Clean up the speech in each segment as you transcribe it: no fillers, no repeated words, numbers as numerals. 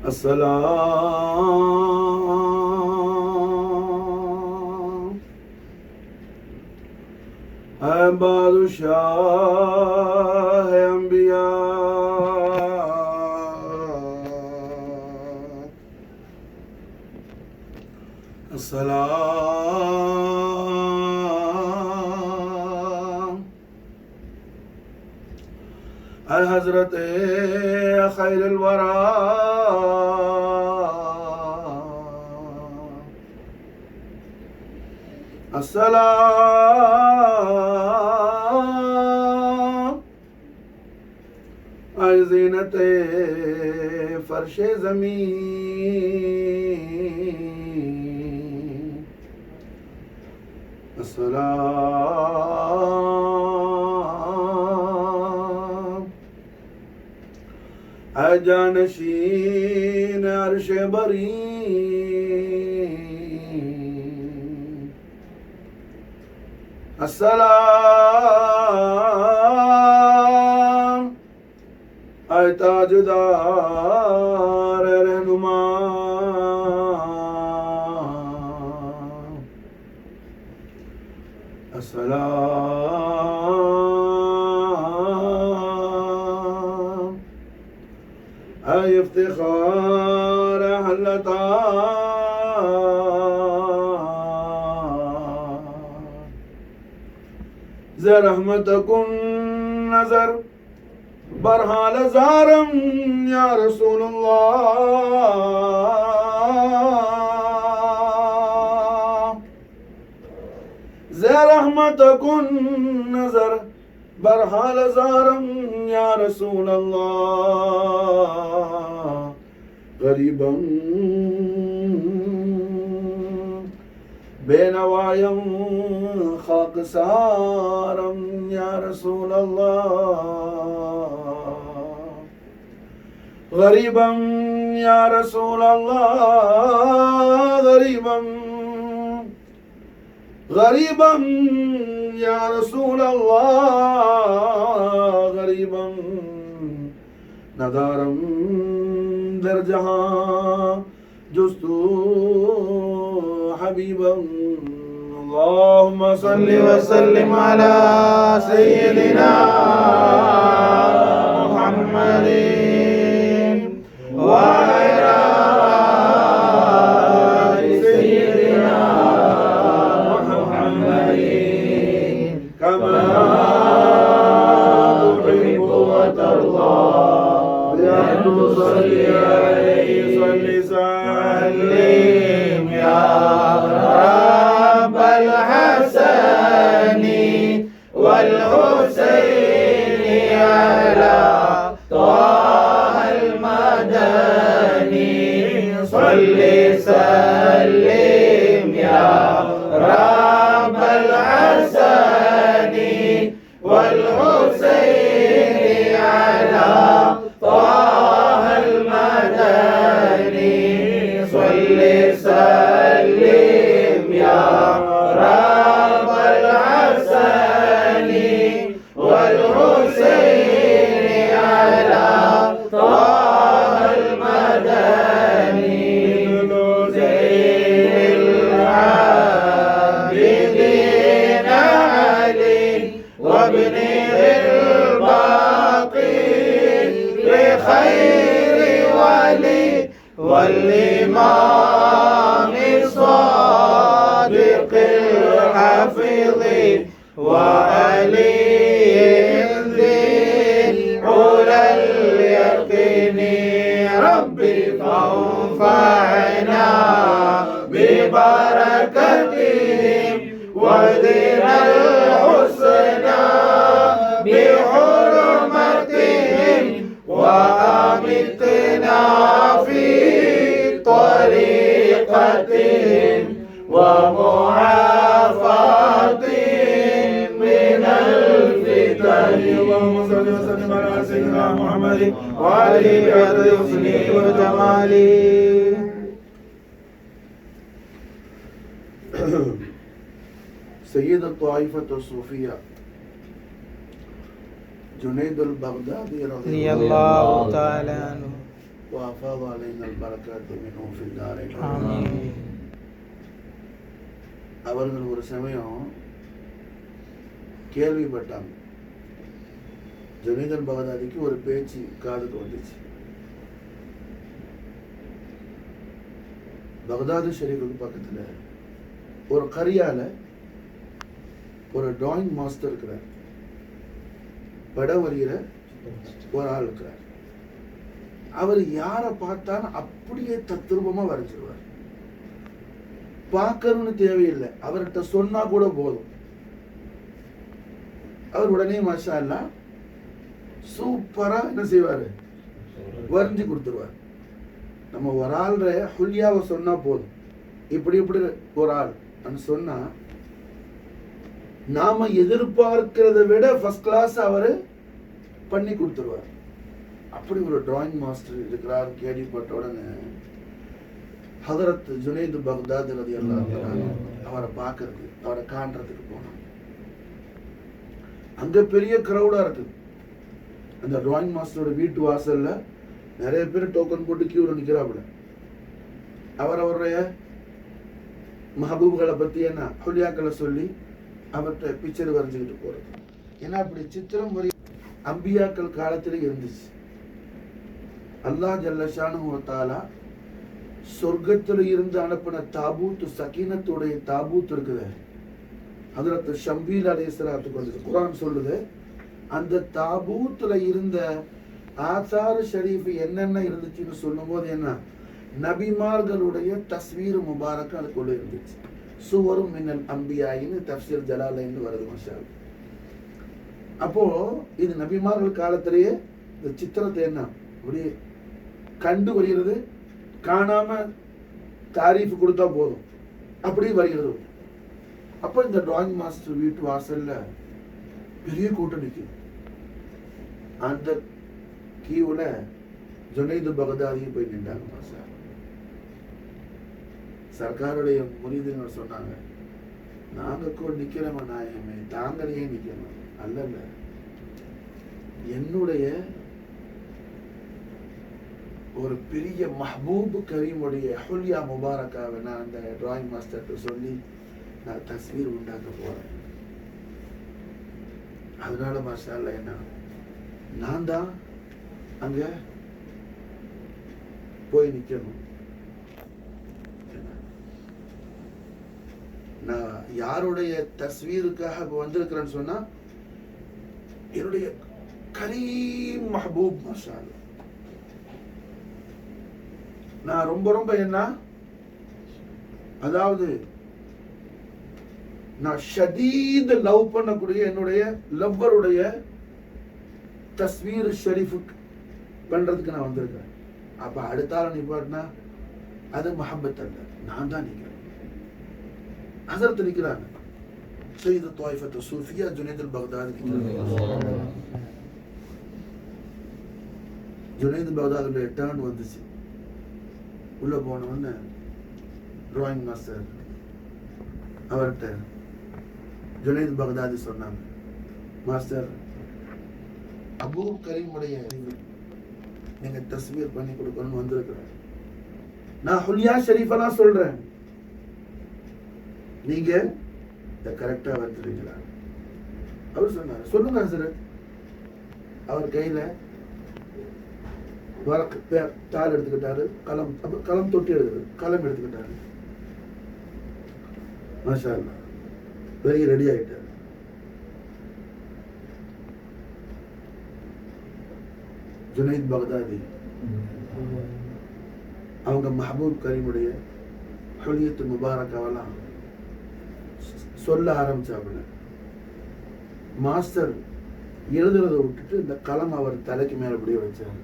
अस्सलाम है बादशाह है अंबिया अस्सलाम है हजरत खैरुल वरा अस्सलाम है ज़ीनत फर्शे ज़मीन अस्सलाम है जानशीन अर्श बरी अस्सलाम ऐ ताजदार रहनुमा अस्सलाम ऐ इफ्तिखार हल्लता रहमतकुन नजर बरहाल ज़ारम या रसूलुल्लाह रहमतकुन नजर बरहाल ज़ारम या रसूलल्लाह गरीबम बेनवायम खाकसारम या रसूल अल्लाह गरीबम या रसूल अल्लाह गरीबम या रसूल अल्लाह गरीबम नदारम दर जहां जुस्तु हबीबम अल्लाहुम्मा सल्लि व सल्लिम अला सय्यिदिना मुहम्मदिन व अला आलि सय्यिदिना मुहम्मदिन कमा तुहिब्बु व तर्दा या तुसल्ली अलैहि सल्ली सल्लिम या والحسين على طه المدني صل سلم يا رب الحسن والحسين على طه المدني صل سلم يا رب الحسن والحسين على طه المدني زين العابدين علي وابنه الباقي لخير ولي والإمام الصادق الحفيظ وعلي ذي علا اليقين ربي فانفعنا ببركتهم ودنا الحسنى بحرمتهم وأمتنا في طريقتهم ومعافاتهم من الفتن اللهم صل وسلم على سيدنا محمد وعلى آله وصحبه وجماله सैयद त्वाइफत सूफिया जुनैद अल बगदादी रज़ियल्लाहु तआला अन्हु وأفاض علينا البركات منه في الدارين. அவர்கள் ஒரு சமயம் கேள்விப்பட்டாங்க, ஜுனைத் பகதாதிக்கு ஒரு பேச்சு காதுக்கு வந்துச்சு. பகதாது ஷெரீஃபுக்கு பக்கத்துல ஒரு கரியால ஒரு டிராயிங் மாஸ்டர் இருக்கிறார், படம் வரைகிற ஒரு ஆள் இருக்கிறார். அவர் யாரை பார்த்தாலும் அப்படியே தத்ரூபமா வரைஞ்சிருவார். பார்க்கணும்னு தேவையில்லை, அவர்கிட்ட சொன்னா கூட போதும், அவர் உடனே மாஷா அல்லாஹ் சூப்பரா என்ன செய்வாரு, வரைஞ்சி கொடுத்துருவார். நம்ம ஒரு ஆள் ஹுல்யாவை சொன்னா போதும், இப்படி இப்படி ஒரு ஆள் சொன்னா நாம எதிர்பார்க்கிறத விட ஃபர்ஸ்ட் கிளாஸ் அவரு பண்ணி கொடுத்துருவார். அப்படி ஒரு டிராயிங் மாஸ்டர் இருக்கிறார். கேள்விப்பட்ட உடனே ஹதரத் ஜுனைத் பக்தாதி ரலியல்லாஹு அன்ஹு அவரை பார்க்கறது, அவரை காண்றதுக்கு போனாங்க. அங்க பெரிய கிரௌடா இருக்குது. அந்த டிராயிங் மாஸ்டரோட வீட்டு வாசல்ல நிறைய பேர் டோக்கன் போட்டு கியூல நிக்கிறாப்புல. அவருடைய மஹபூப்களை பத்தி என்ன ஹுலியாக்களை சொல்லி அவர்கிட்ட பிக்சர் வரைஞ்சுக்கிட்டு போறது. ஏன்னா அப்படி சித்திரம் வரி அம்பியாக்கள் காலத்துல இருந்துச்சு. அல்லாஹ் ஜல்லஷானுஹு வ தஆலா சொர்க்கத்துல இருந்து அனுப்பின தாபூத், சகீனத்துடைய தாபூத் இருக்குது. ஹஜ்ரத் ஷம்பீல் அலைஹிஸ்ஸலாத்துக்கு வந்து குர்ஆன் சொல்லுது, அந்த தாபூத்துல இருந்த ஆசார் ஷரீஃப் என்னென்ன இருந்துச்சுன்னு சொல்லும் போது என்ன, நபிமார்களுடைய தஸ்வீர் முபாரக் அதுக்குள்ள இருந்துச்சு. சுவரும் மின்னல் அம்பியாயின்னு தஃப்சீர் ஜலாலைன்னு வருது மஷால். அப்போ இது நபிமார்கள் காலத்திலேயே இந்த சித்திரத்தை என்ன அப்படியே கண்டு வருகிறது, காணாம தாரீஃப் கொடுத்தா போதும், அப்படி வருகிறது. அப்போ இந்த டிராயிங் மாஸ்டர் வீட்டு வாசல்ல பெரிய கூட்டம் நிற்குது. அந்த கீவுல ஜுனைத் பகதாதியும் போய் நின்றாங்க. சர்க்காருடைய முரீதுகள் சொன்னாங்க, நாங்க கூட நிக்கிறோம் நாயமே, தாங்களே நிக்கணும். அல்ல, என்னுடைய ஒரு பெரிய மஹபூப் கரீமுடைய ஹுல்யா முபாரக்காவை நான் அந்த டிராயிங் மாஸ்டர்கிட்ட சொல்லி நான் தஸ்வீர் உண்டாக்க போறேன். அதனால மாஷா அல்லாஹ் என்ன நான் தான் அங்க போய் நிக்கணும். நான் யாருடைய தஸ்வீருக்காக வந்திருக்கிறேன்னு சொன்னா என்னுடைய கரீம் மஹபூப் மாஷா அல்லாஹ். நான் ரொம்ப ரொம்ப என்ன, அதாவது நான் ஷதீத் லவ் பண்ணக்கூடிய என்னுடைய லவ்வருடைய தஸ்வீர் ஷரீஃபுக்கு பண்றதுக்கு நான் வந்திருக்கேன். அப்ப அடுத்தால நிப்பாட்டினா அது மஹப்பத் அல்ல, நான் தான் நிக்கிறேன். ஹஸரத் நிக்கிறாங்க, சையது த்வாயிஃபத்து சூஃபியா ஜுனைத் பக்தாதி நிக்கிறாங்க. ஜுனைத் பக்தாதியுடைய டர்ன் வந்துச்சு. உள்ள போனவொன்னு டிராயிங் மாஸ்டர் அவர்கிட்ட ஜுனைத் பக்தாதி சொன்னாங்க, மாஸ்டர் அபூ கரீமுடைய நீங்க தஸ்வீர் பண்ணி கொடுக்கணும்னு வந்திருக்கிறேன். நான் ஹுல்யா ஷரீஃபெல்லாம் சொல்றேன், நீங்க இதை கரெக்டா வந்துருக்கீங்களா? அவர் சொன்னார், சொல்லுங்க ஹஸரத். அவர் கையில தாள் எடுத்துக்கிட்டாரு, களம் தொட்டி எடுக்கிறது, களம் எடுத்துக்கிட்டாரு. மாஷா அல்லாஹ் பெரிய ரெடி ஆயிட்டாரு. ஜுனைத் பக்தாதி அவங்க மஹபூப் கரீமுடைய ஹுலியத்து முபாரக்காவெல்லாம் சொல்ல ஆரம்பிச்சாப்புல. மாஸ்டர் எழுதுறத விட்டுட்டு இந்த களம் அவர் தலைக்கு மேல அப்படியே வச்சாரு.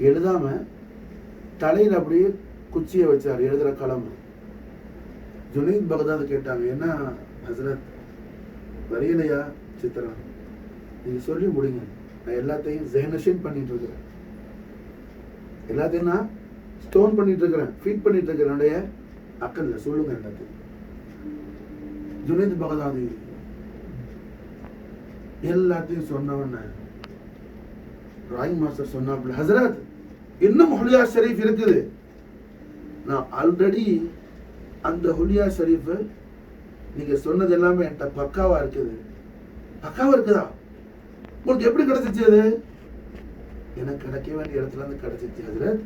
எழுதாம தலையில அப்படியே குச்சியை வச்சாரு, எழுதுற களம். ஜுனைத் பக்தாதி கேட்டாங்க, என்ன ஹஸரத் வரையிலையா சித்திரம்? நீங்க சொல்லி முடிங்க, நான் எல்லாத்தையும் ஜெஹனஷன் பண்ணிட்டு இருக்கிறேன், எல்லாத்தையும் நான் ஸ்டோன் பண்ணிட்டு இருக்கிறேன், ஃபீட் பண்ணிட்டு இருக்கிறேன் என்னுடைய அக்கல்ல, சொல்லுங்க எல்லாத்தையும். ஜுனைத் பக்தாதி எல்லாத்தையும் சொன்னவன டிராயிங் மாஸ்டர் சொன்னாப்புல, ஹசரத் இன்னும் ஹுலியா ஷரீஃப் இருக்குது. நான் ஆல்ரெடி அந்த ஹுலியா ஷரீஃப் நீங்க சொன்னது எல்லாமே என்கிட்ட பக்காவா இருக்குது. பக்காவா இருக்குதா? உங்களுக்கு எப்படி கிடைச்சிச்சு? அது எனக்கு கிடைக்க வேண்டிய இடத்துல இருந்து கிடைச்சிச்சு ஹசரத்.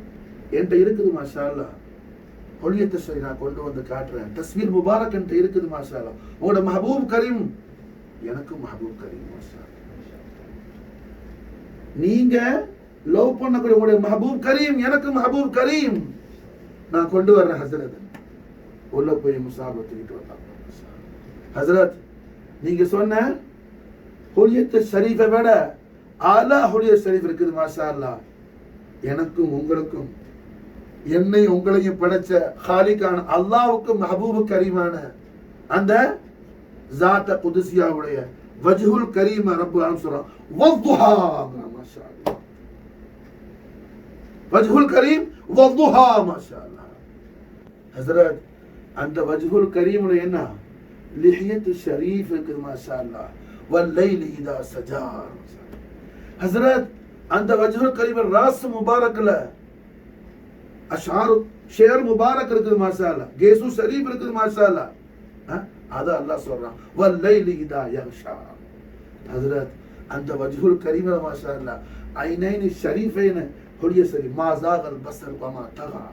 என்கிட்ட இருக்குது மாஷா அல்லாஹ். ஹுலியத்தை சரி நான் கொண்டு வந்து காட்டுறேன். தஸ்வீர் முபாரக் என்கிட்ட இருக்குது மாஷா அல்லாஹ். உங்களோட மஹபூப் கரீம் எனக்கு மஹபூப் கரீம் மாஷா அல்லாஹ். நீங்க லவ் பண்ணக்கூடிய உங்களுடைய மஹபூப் கரீம் எனக்கு மஹபூப் கரீம். நான் கொண்டு வர்றேன் ஹசரத். உள்ள போய் முசாபத்துக்கிட்டு வந்தாங்க. ஹசரத் நீங்க சொன்ன ஹுலியத் ஷரீஃபை விட ஆலா ஹுலியத் ஷரீஃப் இருக்குது மாஷா அல்லாஹ். எனக்கும் உங்களுக்கும் என்னை உங்களையும் படைச்ச காலிகான அல்லாஹ்வுக்கு மஹபூப் கரீமான அந்த ஸாத் குதுஸியாவுடைய வஜ்ஹுல் கரீம் ரப்புல் ஆலமீன் சொல்றான் வதுஹா. மாஷா அல்லாஹ் வஜ்ஹுல் கரீம் வதுஹா மாஷா அல்லாஹ். ஹசரத் அந்த வஜ்ஹுல் கரீம்ல என்ன லிஹியத் ஷரீஃப் இருக்குது மாஷா அல்லாஹ். வல்லைலி இதா சஜா. ஹசரத் அந்த வஜ்ஹுல் கரீம் ராஸ் முபாரக்ல அஷாரு ஷேர் முபாரக் இருக்குது மாஷா அல்லாஹ். கேசு ஷரீஃப் இருக்குது மாஷா அல்லாஹ். அத அல்லாஹ் சொல்றான் வல்லைலி இதா யக்ஷா. ஹசரத் அந்த வஜ்ஹுல் கரீம்ல மாஷா அல்லாஹ் ஐனைன் ஷரீஃபைன் ஹுலிய ஷரீஃப் மா ஸாகல் பஸர் வமா தகா.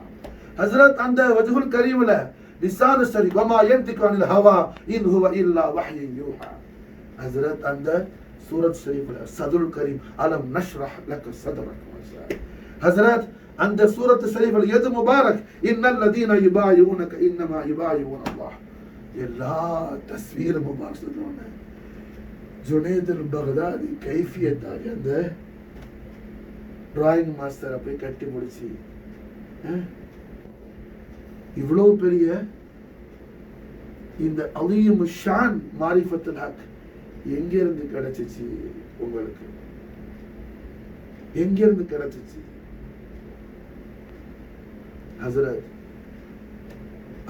ஹசரத் அந்த வஜ்ஹுல் கரீம்ல லிசான் ஷரீஃப் வமா யன்திகு அனில் ஹவா இன் ஹுவ இல்லா வஹ்யு யூஹா. ஹசரத் அந்த சூரத் ஷரீஃப்ல சதுல் கரீம் அலம் நஷ்ரஹ் லக ஸத்ரக். ஹசரத் அந்த சூரத் ஷரீஃப்ல யது முபாரக் இன்னல் லதீன யுபாயிஊனக இன்னமா யுபாயிஊன அல்லாஹ். எல்லா தஸ்வீர் முபாரக் சொல்றாங்க. ஜுனைத் அல் பக்தாதி கைஃபியத்தாக அந்த டிராயிங் மாஸ்டரை போய் கட்டி முடிச்சு இவ்வளவு பெரிய இந்த அலீம் ஷான் மாரிஃபத்துல் ஹக் எங்கிருந்து கிடைச்சிச்சு உங்களுக்கு? எங்கிருந்து கிடைச்சிச்சு? ஹசரத்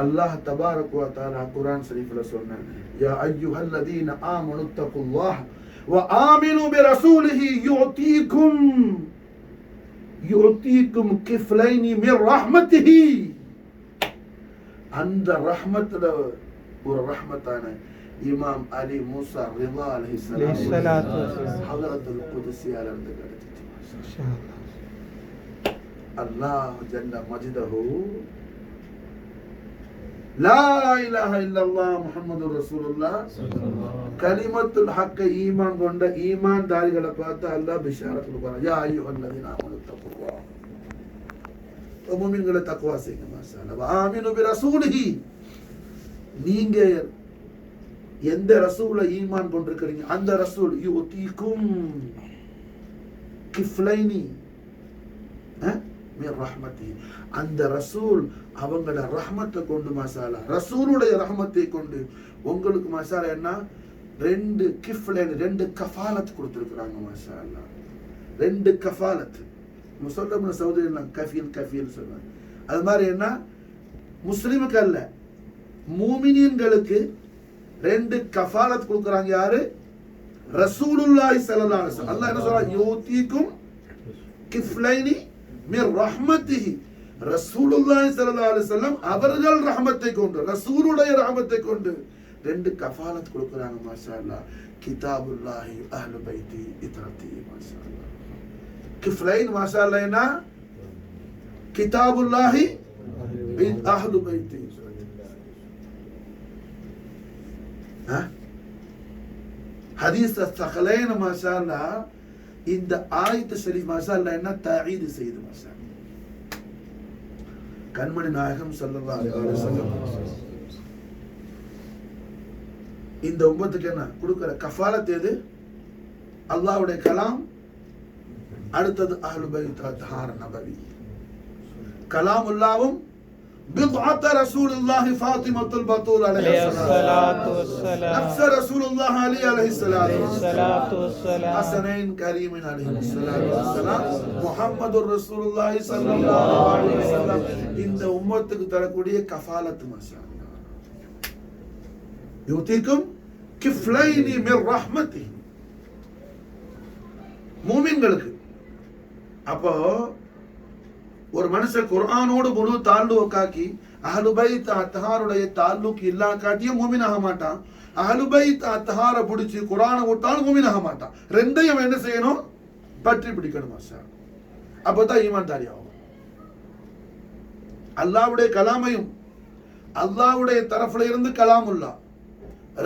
அல்லாஹ் தபாரக் வ தஆலா குர்ஆன் ஷரீஃப்ல சொன்னாங்க யா அய்யுஹல்லதீன ஆமனு தகுல்லாஹ் வ ஆமினு பிரசூலிஹி யுஅதீக்கும் கிஃப்லைனி மிர் ரஹ்மத்திஹி. அந்த ரஹ்மத்துல ஒரு ரஹ்மத்தான இமாம் அலி மூசா ரிதா அலைஹிஸ்ஸலாத்து வஸலாம் ஹஜ்ரத்துல் குதுஸியால இருந்து கிடைச்சிச்சு. அல்லாஹ் ஜல்ல மஜ்தஹு லா இலாஹ இல்லல்லாஹ் முஹம்மதுர் ரசூலுல்லாஹ் கலிமத்துல் ஹக்க ஈமான் கொண்ட ஈமான்தாரிகளை பார்த்து அல்லாஹ் பிஷாரத் கொடுக்கிறான். யா அய்யுஹல்லதீன ஆமனு தகுல்லாஹ். முஃமின்களை தக்வா செய்யுங்க மாஷா அல்லாஹ். ஆமினு பிரசூலிஹி. நீங்க எந்த ரசூலை ஈமான் கொண்டிருக்கிறீங்க அந்த ரசூல் யுஅதீக்கும் கிஃப்லைனி மிர் ரஹ்மத்தி. அந்த ரசூல் அவங்களோட ரஹ்மத்தை கொண்டு மாஷா அல்லாஹ் ரசூலுடைய ரஹ்மத்தை கொண்டு உங்களுக்கு மாஷா அல்லாஹ் என்ன ரெண்டு கிஃப்லைன் ரெண்டு கஃபாலத் கொடுத்திருக்கிறாங்க மாஷா அல்லாஹ். ரெண்டு கஃபாலத் முஸல்லமன சௌதரிலாம் கஃபீல் கஃபீல் சொல்றாங்க. அது மாதிரி என்ன முஸ்லிமுக்கு அல்ல மூமினீன்களுக்கு ரெண்டு கஃபாலத் கொடுக்கறாங்க. யாரு? ரசூலுல்லாஹி ஸல்லல்லாஹு அலைஹி வஸல்லம். அல்லாஹ் என்ன சொல்றான்? யூதீக்கும் கிஃப்லைனி மிர் ரஹ்மத்திஹி. ரசூலுல்லாஹி ஸல்லல்லாஹு அலைஹி வஸல்லம் அவர்கள் ரஹ்மத்தை கொண்டு ரசூலுடைய ரஹ்மத்தை கொண்டு ரெண்டு கஃபாலத் கொடுக்கறாங்க மாஷா அல்லாஹ். கிதாபுல்லாஹி அஹ்லு பைத்தி இத்ரதி மாஷா அல்லாஹ். கிஃப்லைன் மாஷா அல்லாஹ் என்ன கிதாபுல்லாஹி அஹ்லு பைத்தி. ஹதீஸ் தகலைன மாஷா அல்லாஹ் இந்த ஆயத்து ஷரீஃப் மாஷா அல்லாஹ் என்ன தஈது செய்து மாஷா அல்லாஹ். கண்மணி நாயகம் ஸல்லல்லாஹு அலைஹி வஸல்லம் இந்த உம்மத்துக்கு என்ன கொடுக்கிற கஃபாலத் எது? அல்லாஹ்வுடைய கலாம், அடுத்தது அஹ்லு பைத் தஹார் நபவி. கலாமுல்லாவும் بضعة رسول الله فاطمة البتول عليه الصلاة والسلام نفس رسول الله علي عليه الصلاة والسلام حسنين كريم عليه الصلاة والسلام محمد رسول الله صلى الله عليه وسلم. இந்த உம்மத்துக்கு தரக்கூடிய கஃபாலத் மாஷா அல்லாஹ். யுதீக்கும் கிஃப்லைனி மிர் ரஹ்மத்திஹி. மூமின்களுக்கு அப்போ ஒரு மனுஷன் குர்ஆனோடு முழு தாழ்வு காக்கி அஹ்லுபைத் அத்ஹாருடைய தால்லுக்கு இல்லா காட்டியும் மூமின் ஆக மாட்டான். அஹ்லுபைத் அத்ஹாரை பிடிச்சி குர்ஆனை விட்டாலும் மூமின் ஆக மாட்டான். ரெண்டையும் என்ன செய்யணும்? பற்றி பிடிக்கணும். அப்பதான் ஈமான்தாரி ஆகும். அல்லாஹ்வுடைய கலாமையும் அல்லாஹ்வுடைய தரப்புல இருந்து கலாமுல்லா,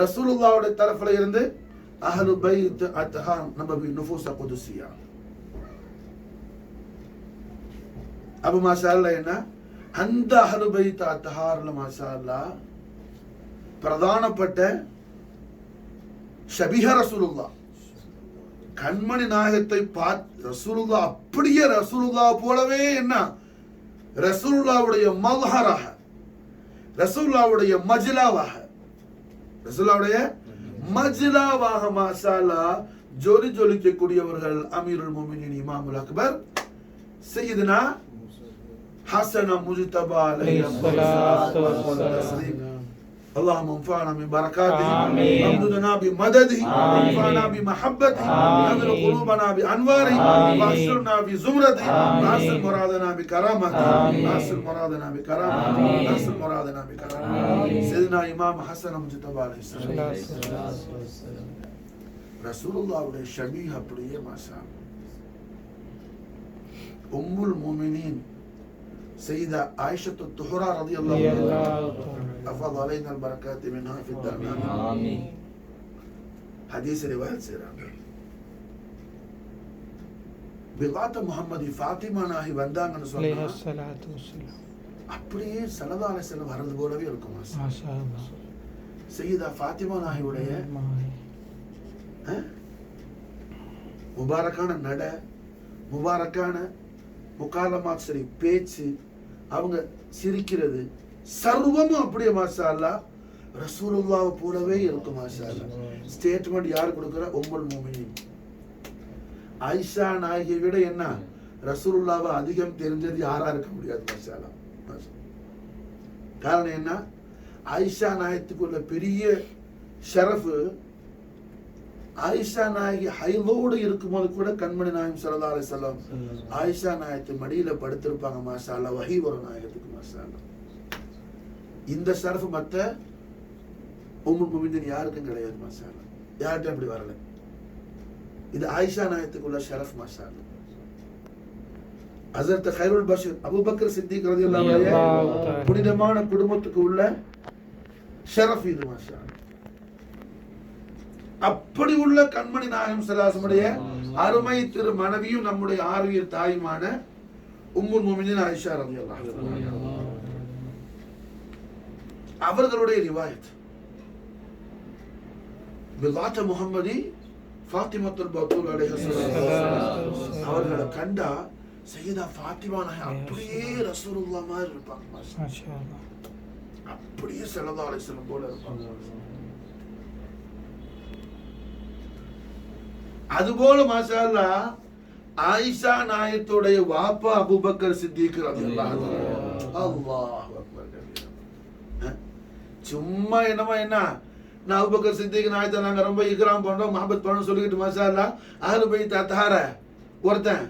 ரசூலுல்லாஹ்வுடைய தரப்புல இருந்து அஹ்லுபைத் அத்ஹார் நபவி நுஃபூஸ குதுஸியா. அப்ப மாஷா அல்லாஹ் என்ன அந்த அஹ்லுபைத் அத்ஹார்ல மாஷா அல்லாஹ் பிரதானப்பட்ட ஷபீஹ ரசூலுல்லாஹ் கண்மணி நாயகத்தை பார்த்து ரசூலுல்லாஹ் அப்படியே ரசூலுல்லாஹ் போலவே என்ன ரசூலுல்லாஹ்வுடைய மல்ஹராக, ரசூலுல்லாஹ்வுடைய மஜ்லாவாக, ரசூலுல்லாஹ்வுடைய மஜ்லாவாக மாஷா அல்லாஹ் ஜொலி ஜொலிக்கக்கூடியவர்கள் அமீருல் முஃமினீன் இமாமுல் அக்பர் சையதுனா حسن مجتبى عليه الصلاة والسلام. اللهم انفعنا من بركاته وامددنا بمدده وانفعنا بمحبته وامل قلوبنا بانواره واحشرنا بزمرته واحصل مرادنا بكرامته واحصل مرادنا بكرامته واحصل مرادنا بكرامته. سيدنا امام حسن مجتبى عليه الصلاة والسلام رسول الله உடைய ஷபீஹ் அப்படியே மாஷா உம்முல் முஃமினீன் سيدة عائشة الطهرى رضي الله عنها أفضل علينا البركات منها في الدارين. آمين. حديث رواية سيرة بضعة محمد فاطمة ناهي வந்தாங்கன்னு சொன்னா عليه الصلاة والسلام அப்படியே ஸல்லல்லாஹு அலைஹி வஸல்லம் வரது போலவே இருக்கும். மாஷா அல்லாஹ். சையதா ஃபாத்திமா நாஹி உடைய முபாரக்கான நட, முபாரக்கான முகாலமாத் சரி பேச்சு, அவங்க சிரிக்கிறது சர்வமும் அப்படியே மாஷா அல்லாஹ் ரசூலுல்லாஹ் போலவே இருக்கும். மாஷா அல்லாஹ். ஸ்டேட்மெண்ட் யார் கொடுக்குற? உம்முல் முஃமினீன் ஆயிஷா நாயகியை விட என்ன ரசூலுல்லாஹ்வை அதிகம் தெரிஞ்சது யாரா இருக்க முடியாது. மாஷா அல்லாஹ். காரணம் என்ன? ஆயிஷா நாயகத்துக்குள்ள பெரிய ஷரஃப், ஆயிஷா நாயகி ஹைலோடு இருக்கும்போது கூட கண்மணி நாயகம் ஸல்லல்லாஹு அலைஹி வஸல்லம் ஆயிஷா நாயகத்து மடியில படுத்திருப்பாங்க. மாஷா அல்லாஹ். வஹி வரும் நாயகத்துக்கு. மாஷா அல்லாஹ். இந்த ஷரஃப் மத்த உம்முல் முஃமினீன் யாருக்கும் கிடையாது. மாஷா அல்லாஹ். யார்கிட்ட அப்படி வரல. இது ஆயிஷா நாயகத்துக்குள்ள ஷரஃப். மாஷா அல்லாஹ். ஹஸரத் கைருல் பஷர் அபூபக்கர் சித்திக் ரலியல்லாஹு அன்ஹு புனிதமான குடும்பத்துக்கு உள்ள ஷரஃப் இது. மாஷா அல்லாஹ். அப்படி உள்ள கண்மணி நாயகம் ஸல்லல்லாஹு அலைஹி அருமை திரு மனைவியும் நம்முடைய ஆர்வியர் தாயுமான உம்முல் முஃமினீன் ஆயிஷா ரலியல்லாஹு அன்ஹா அவர்களுடைய ரிவாயத் பிலாத்த முஹம்மதி ஃபாத்திமத்துல் பத்தூல் அலைஹிஸ்ஸலாம் அவர்களை கண்டா சையதா ஃபாத்திமா நாயகி அப்படியே ரசூலுல்லாஹ் மாதிரி இருப்பாங்க. மாஷா அல்லாஹ். அப்படியே ஸல்லல்லாஹு அலைஹி வஸல்லம் போல இருப்பாங்க. அதுபோல மாஷா அல்லாஹ் ஆயிஷா நாயகத்துடைய வாப்பா அபூபக்கர் சித்திக் ரலியல்லாஹு அன்ஹு. அல்லாஹ் அக்பர். சும்மா என்னமா என்ன நான் அபூபக்கர் சித்திக் நாயகத்தை நாங்க ரொம்ப இக்ராம் பண்றோம், மஹபத் பண்றோம் சொல்லிட்டு மாஷா அல்லாஹ் அஹ்லு பைத் அத்ஹார ஒருத்தன்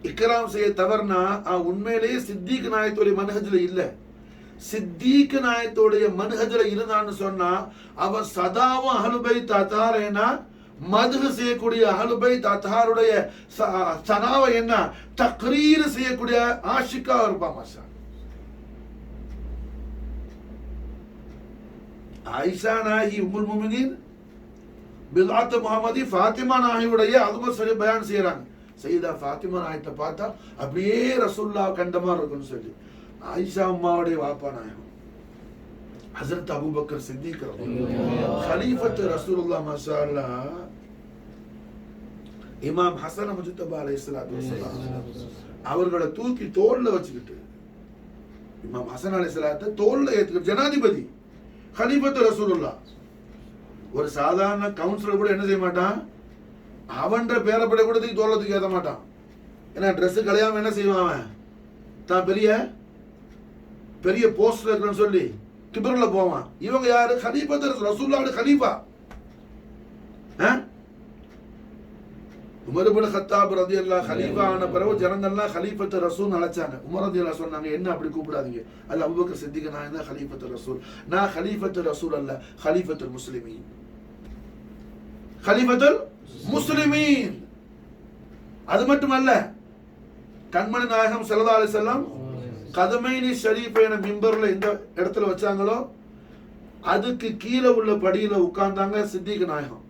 இக்ராம் செய்ய தவறுனா உண்மையிலேயே சித்திக் நாயகத்துடைய மன்ஹஜ்ல இல்ல. சித்திக் நாயகத்துடைய மன்ஹஜ்ல இருந்தான்னு சொன்னா அவன் சதாவும் அஹ்லு பைத் அத்ஹாரேனா மதுஹ் செய்யக்கூடிய அஹ்லு பைத் அத்ஹாருடைய சனாவை என்ன தக்ரீர் செய்யக்கூடிய ஆஷிகா இருப்பான். மாஷா ஆயிஷா நாயகி உம்முல் முஃமினீன் பிலாத் முஹம்மதி ஃபாத்திமா நாயகியுடைய அதுமத் சொல்லி பயான் செய்யறாங்க. சையதா ஃபாத்திமா நாயகத்தை பார்த்தா அப்படியே ரசூலுல்லாஹ் கண்ட மாதிரி இருக்குன்னு சொல்லி ஆயிஷா அம்மாவுடைய வாப்பா நாயகம் ஹஸரத் அபூபக்கர் சித்திக் கலீஃபத் ரசூலுல்லாஹ் மாஷா அல்லாஹ் இமாம் ஹஸன் முஜ்தபா அலைஹிஸ்ஸலாத்து வஸலாம் அவர்களை தூக்கி தோள்ல வச்சுக்கிட்டு இமாம் ஹஸன் அலைஹிஸ்ஸலாத்தை தோள்ல ஏத்துக்கிட்டு ஜனாதிபதி கலீஃபத் ரசூலுல்லாஹ் ஒரு சாதாரண கவுன்சிலர் கூட என்ன செய்ய மாட்டான், அவன்ற பேரப்படை கூட தூக்கி தோல்ல தூக்கி ஏற்ற மாட்டான். ஏன்னா ட்ரெஸ் கலையாம என்ன செய்வான் அவன் தான் பெரிய பெரிய போஸ்ட்ல இருக்கிறன்னு சொல்லி கிபர்ல போவான். இவங்க யாரு? கலீஃபத் ரசூலுல்லாஹ்வுடைய கலீஃபா. உமர் இப்னு கத்தாப் ரலியல்லாஹு கலீஃபா ஆன பிறகு ஜனங்கள்லாம் கலீஃபத்து ரசூல் அழைச்சாங்க. உமர் ரலியல்லாஹு சொன்னாங்க, என்ன அப்படி கூப்பிடாதீங்க, அது அபூபக்கர் சித்திக், நான் என்ன கலீஃபத்து ரசூல், நான் கலீஃபத்து ரசூல் அல்ல, கலீஃபத்துல் முஸ்லிமீன், கலீஃபத்துல் முஸ்லிமீன். அது மட்டுமல்ல, கண்மணி நாயகம் ஸல்லல்லாஹு அலைஹி வஸல்லம் கதமைனி ஷரீஃப் என மிம்பர்ல இந்த இடத்துல வச்சாங்களோ அதுக்கு கீழே உள்ள படியில உட்கார்ந்தாங்க சித்திக் நாயகம்.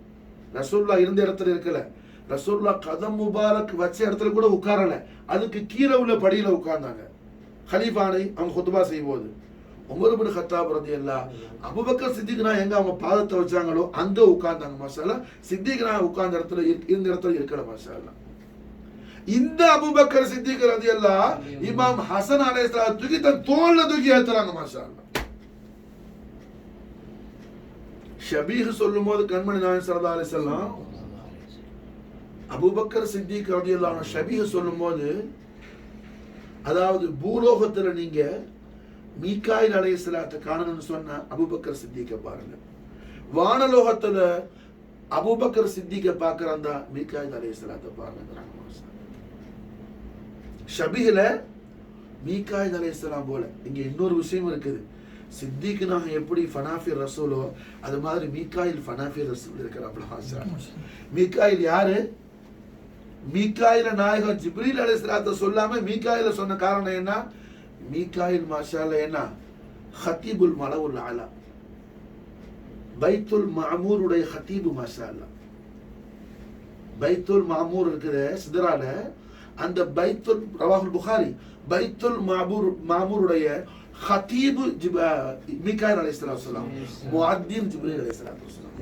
ரசூலுல்லாஹ் இருந்த இடத்துல இருக்கல, ரசூலுல்லாஹ் கதம் முபாரக் வச்ச இடத்துல கூட உட்காரல, அதுக்கு கீழே உள்ள படியில உட்கார்ந்தாங்க. கலீஃபானை அவங்க குத்பா செய்யும் போது உமர் இப்னு கத்தாப் ரலியல்லாஹு அபூபக்கர் சித்திக் நாயகம் எங்க அவங்க பாதத்தை வச்சாங்களோ அங்க உட்கார்ந்தாங்க. மாஷாஅல்லாஹ் சித்திக் நாயகம் உட்கார்ந்த இடத்துல இருந்த இடத்துல இருக்கல. மாஷாஅல்லாஹ் இந்த அபூபக்கர் சித்திக் ரலியல்லாஹு இமாம் ஹசன் அலைஹிஸ்ஸலாம் தூக்கி தன் தோள்ல தூக்கி ஏத்துறாங்க. மாஷாஅல்லாஹ் ஷபீஹ் சொல்லும்போது கண்மணி நாயகம் ஸல்லல்லாஹு அலைஹி வஸல்லம் அபூபக்கர் சித்திக் ரலியல்லாஹு அன்ஹு ஷபீஹ் சொல்லும்போது, அதாவது பூலோகத்துல நீங்க மீகாயில் அலைஹிஸ்ஸலாத்தை காணணும்னு சொன்ன அபூபக்கர் சித்திக்கை பாருங்க, வானலோகத்துல அபூபக்கர் சித்திக்கை பார்க்கறாந்தா மீகாயில் அலைஹிஸ்ஸலாத்தை பாருங்க. ஷபீஹ்ல மீகாயில் அலைஹிஸ்ஸலாம் போல. இங்க இன்னொரு விஷயம் இருக்குது, சித்திக் நாயகம் எப்படி ஃபனாஃபி ரசூலோ அது மாதிரி மீகாயில் ஃபனாஃபி ரசூல் இருக்கிறாப்ல. மீகாயில் யாரு? மீகாயில நாயகம் ஜிப்ரீல் அலைஹிஸ்ஸலாத்தை சொல்லாம மீகாயில சொன்ன காரணம் என்ன? மீகாயில் மாஷாஅல்லாஹ் என்ன ஹதீபுல் மலவுல் அலா, பைத்துல் மஅமூர் உடைய ஹதீபு. மாஷாஅல்லாஹ் பைத்துல் மஅமூர் இருக்குது சிதரால, அந்த பைத்துல் ரவாஹுல் புகாரி பைத்துல் மஅமூர் உடைய ஹதீபு மீகாயில் அலைஹிஸ்ஸலாத்து வஸலாம், முஅத்தின் ஜிப்ரீல் அலைஹிஸ்ஸலாத்து வஸலாம்,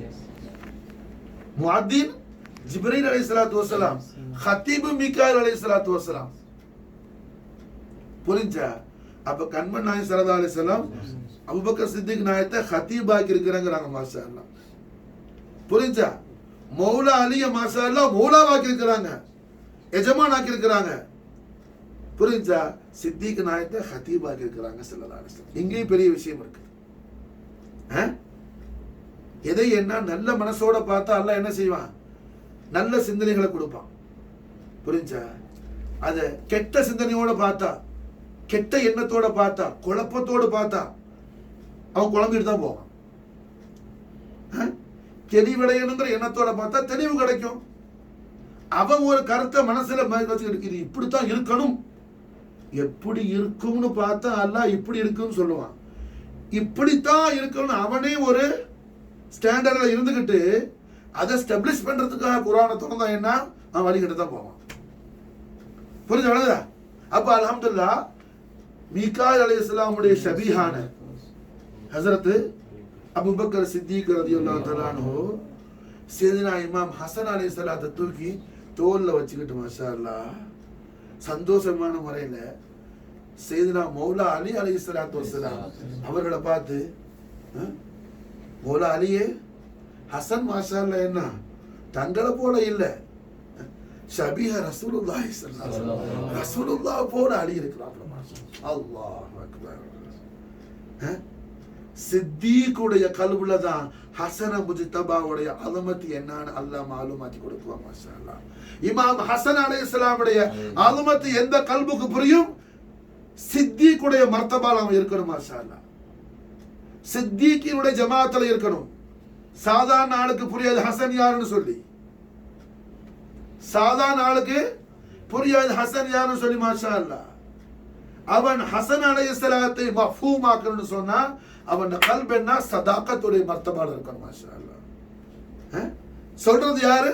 முஅத்தின் ஜிப்ரீல் அலைஹிஸ்ஸலாத்து வஸலாம், ஹதீபு மீகாயில் அலைஹிஸ்ஸலாத்து வஸலாம். புரிஞ்சா? அப்ப கண்மணி நாயகம் ஸல்லல்லாஹு அலைஹி வஸல்லம் அபூபக்கர் சித்திக் நாயகத்தை ஹதீபாக்கி இருக்கிறாங்க. மாஷாஅல்லாஹ் புரிஞ்சா? மௌலா அலிய மாஷாஅல்லாஹ் மௌலாவாக்கி இருக்கிறாங்க, எஜமான் ஆக்கி இருக்கிறாங்க. புரிஞ்சா? சித்திக் நாயகத்தை ஹதீபாக்கி இருக்கிறாங்க ஸல்லல்லாஹு அலைஹி வஸல்லம். இங்கேயும் பெரிய விஷயம் இருக்கு. எதை என்ன நல்ல மனசோட பார்த்தா அல்லாஹ் என்ன செய்வான்? நல்ல சிந்தனைகளை கொடுப்பான். புரிஞ்சா? அத கெட்ட சிந்தனையோட பார்த்தா, கெட்ட எண்ணத்தோட பார்த்தா, குழப்பத்தோடு பார்த்தா அவன் குழம்பிட்டு தான் போவான். தெளிவடையணுங்கிற எண்ணத்தோட பார்த்தா தெளிவு கிடைக்கும். அவன் ஒரு கருத்தை மனசுல வச்சுக்கிட்டு இது இப்படித்தான் இருக்கணும், எப்படி இருக்கும்னு பார்த்தா அல்லாஹ் இப்படி இருக்குன்னு சொல்லுவான். இப்படித்தான் இருக்கணும் அவனே ஒரு ஸ்டாண்டர்ட்ல இருந்துகிட்டு அதை ஸ்டெபிளிஷ் பண்றதுக்காக குர்ஆனை திறந்தா என்ன அவன் வழிகிட்டு தான் போவான். புரிஞ்சா? அப்ப அல்ஹம்துலில்லாஹ் மீகாயில் அலைஹிஸ்ஸலாமுடைய ஷபீஹான ஹஸரத் அபூபக்கர் சித்திக் ரலியல்லாஹு தஆலா அன்ஹு சையதுனா இமாம் ஹசன் அலைஹிஸ்ஸலாத்தை தூக்கி தோல்ல வச்சுக்கிட்டு மாஷாஅல்லாஹ் சந்தோஷமான முறையில சையதுனா மௌலா அலி அலைஹிஸ்ஸலாத்து வஸலாம் அவர்களை பார்த்து, மௌலா அலியே ஹசன் மாஷாஅல்லாஹ் என்ன தங்களை போல இல்ல, ஷபீஹ ரசூலுல்லாஹி ஸல்லல்லாஹு அலைஹி வஸல்லம், ரசூலுல்லாஹ் போல அலி இருக்கிறாங்க. அல்லாஹ் அக்பர். சித்திக்குடைய கல்புல தான் ஹசன முஜ்தபாவுடைய அலமத் என்னன்னு அல்லாஹ் மாலுமாத்தி கொடுக்குவான். மாஷாஅல்லாஹ் இமாம் ஹசன் அலைஹிஸ்ஸலாமுடைய அலமத் எந்த கல்புக்கு புரியும்? சித்திக்குடைய மர்த்தபால அவன் இருக்கணும். மாஷாஅல்லாஹ் சித்திக்கினுடைய ஜமாத்துல இருக்கணும். சாதாரண ஆளுக்கு புரியாது ஹசன் யாருன்னு சொல்லி, சாதாரண ஆளுக்கு புரியாது ஹசன் யாருன்னு சொல்லி. மாஷாஅல்லாஹ் அவன் ஹசன் அலைஹிஸ்ஸலாத்தை மஃபூமாக்கணும்னு சொன்னா அவன் கல்ப் என்ன சதாக்கத்துடைய மர்த்தபால இருக்கணும். மாஷாஅல்லாஹ் சொல்றது யாரு?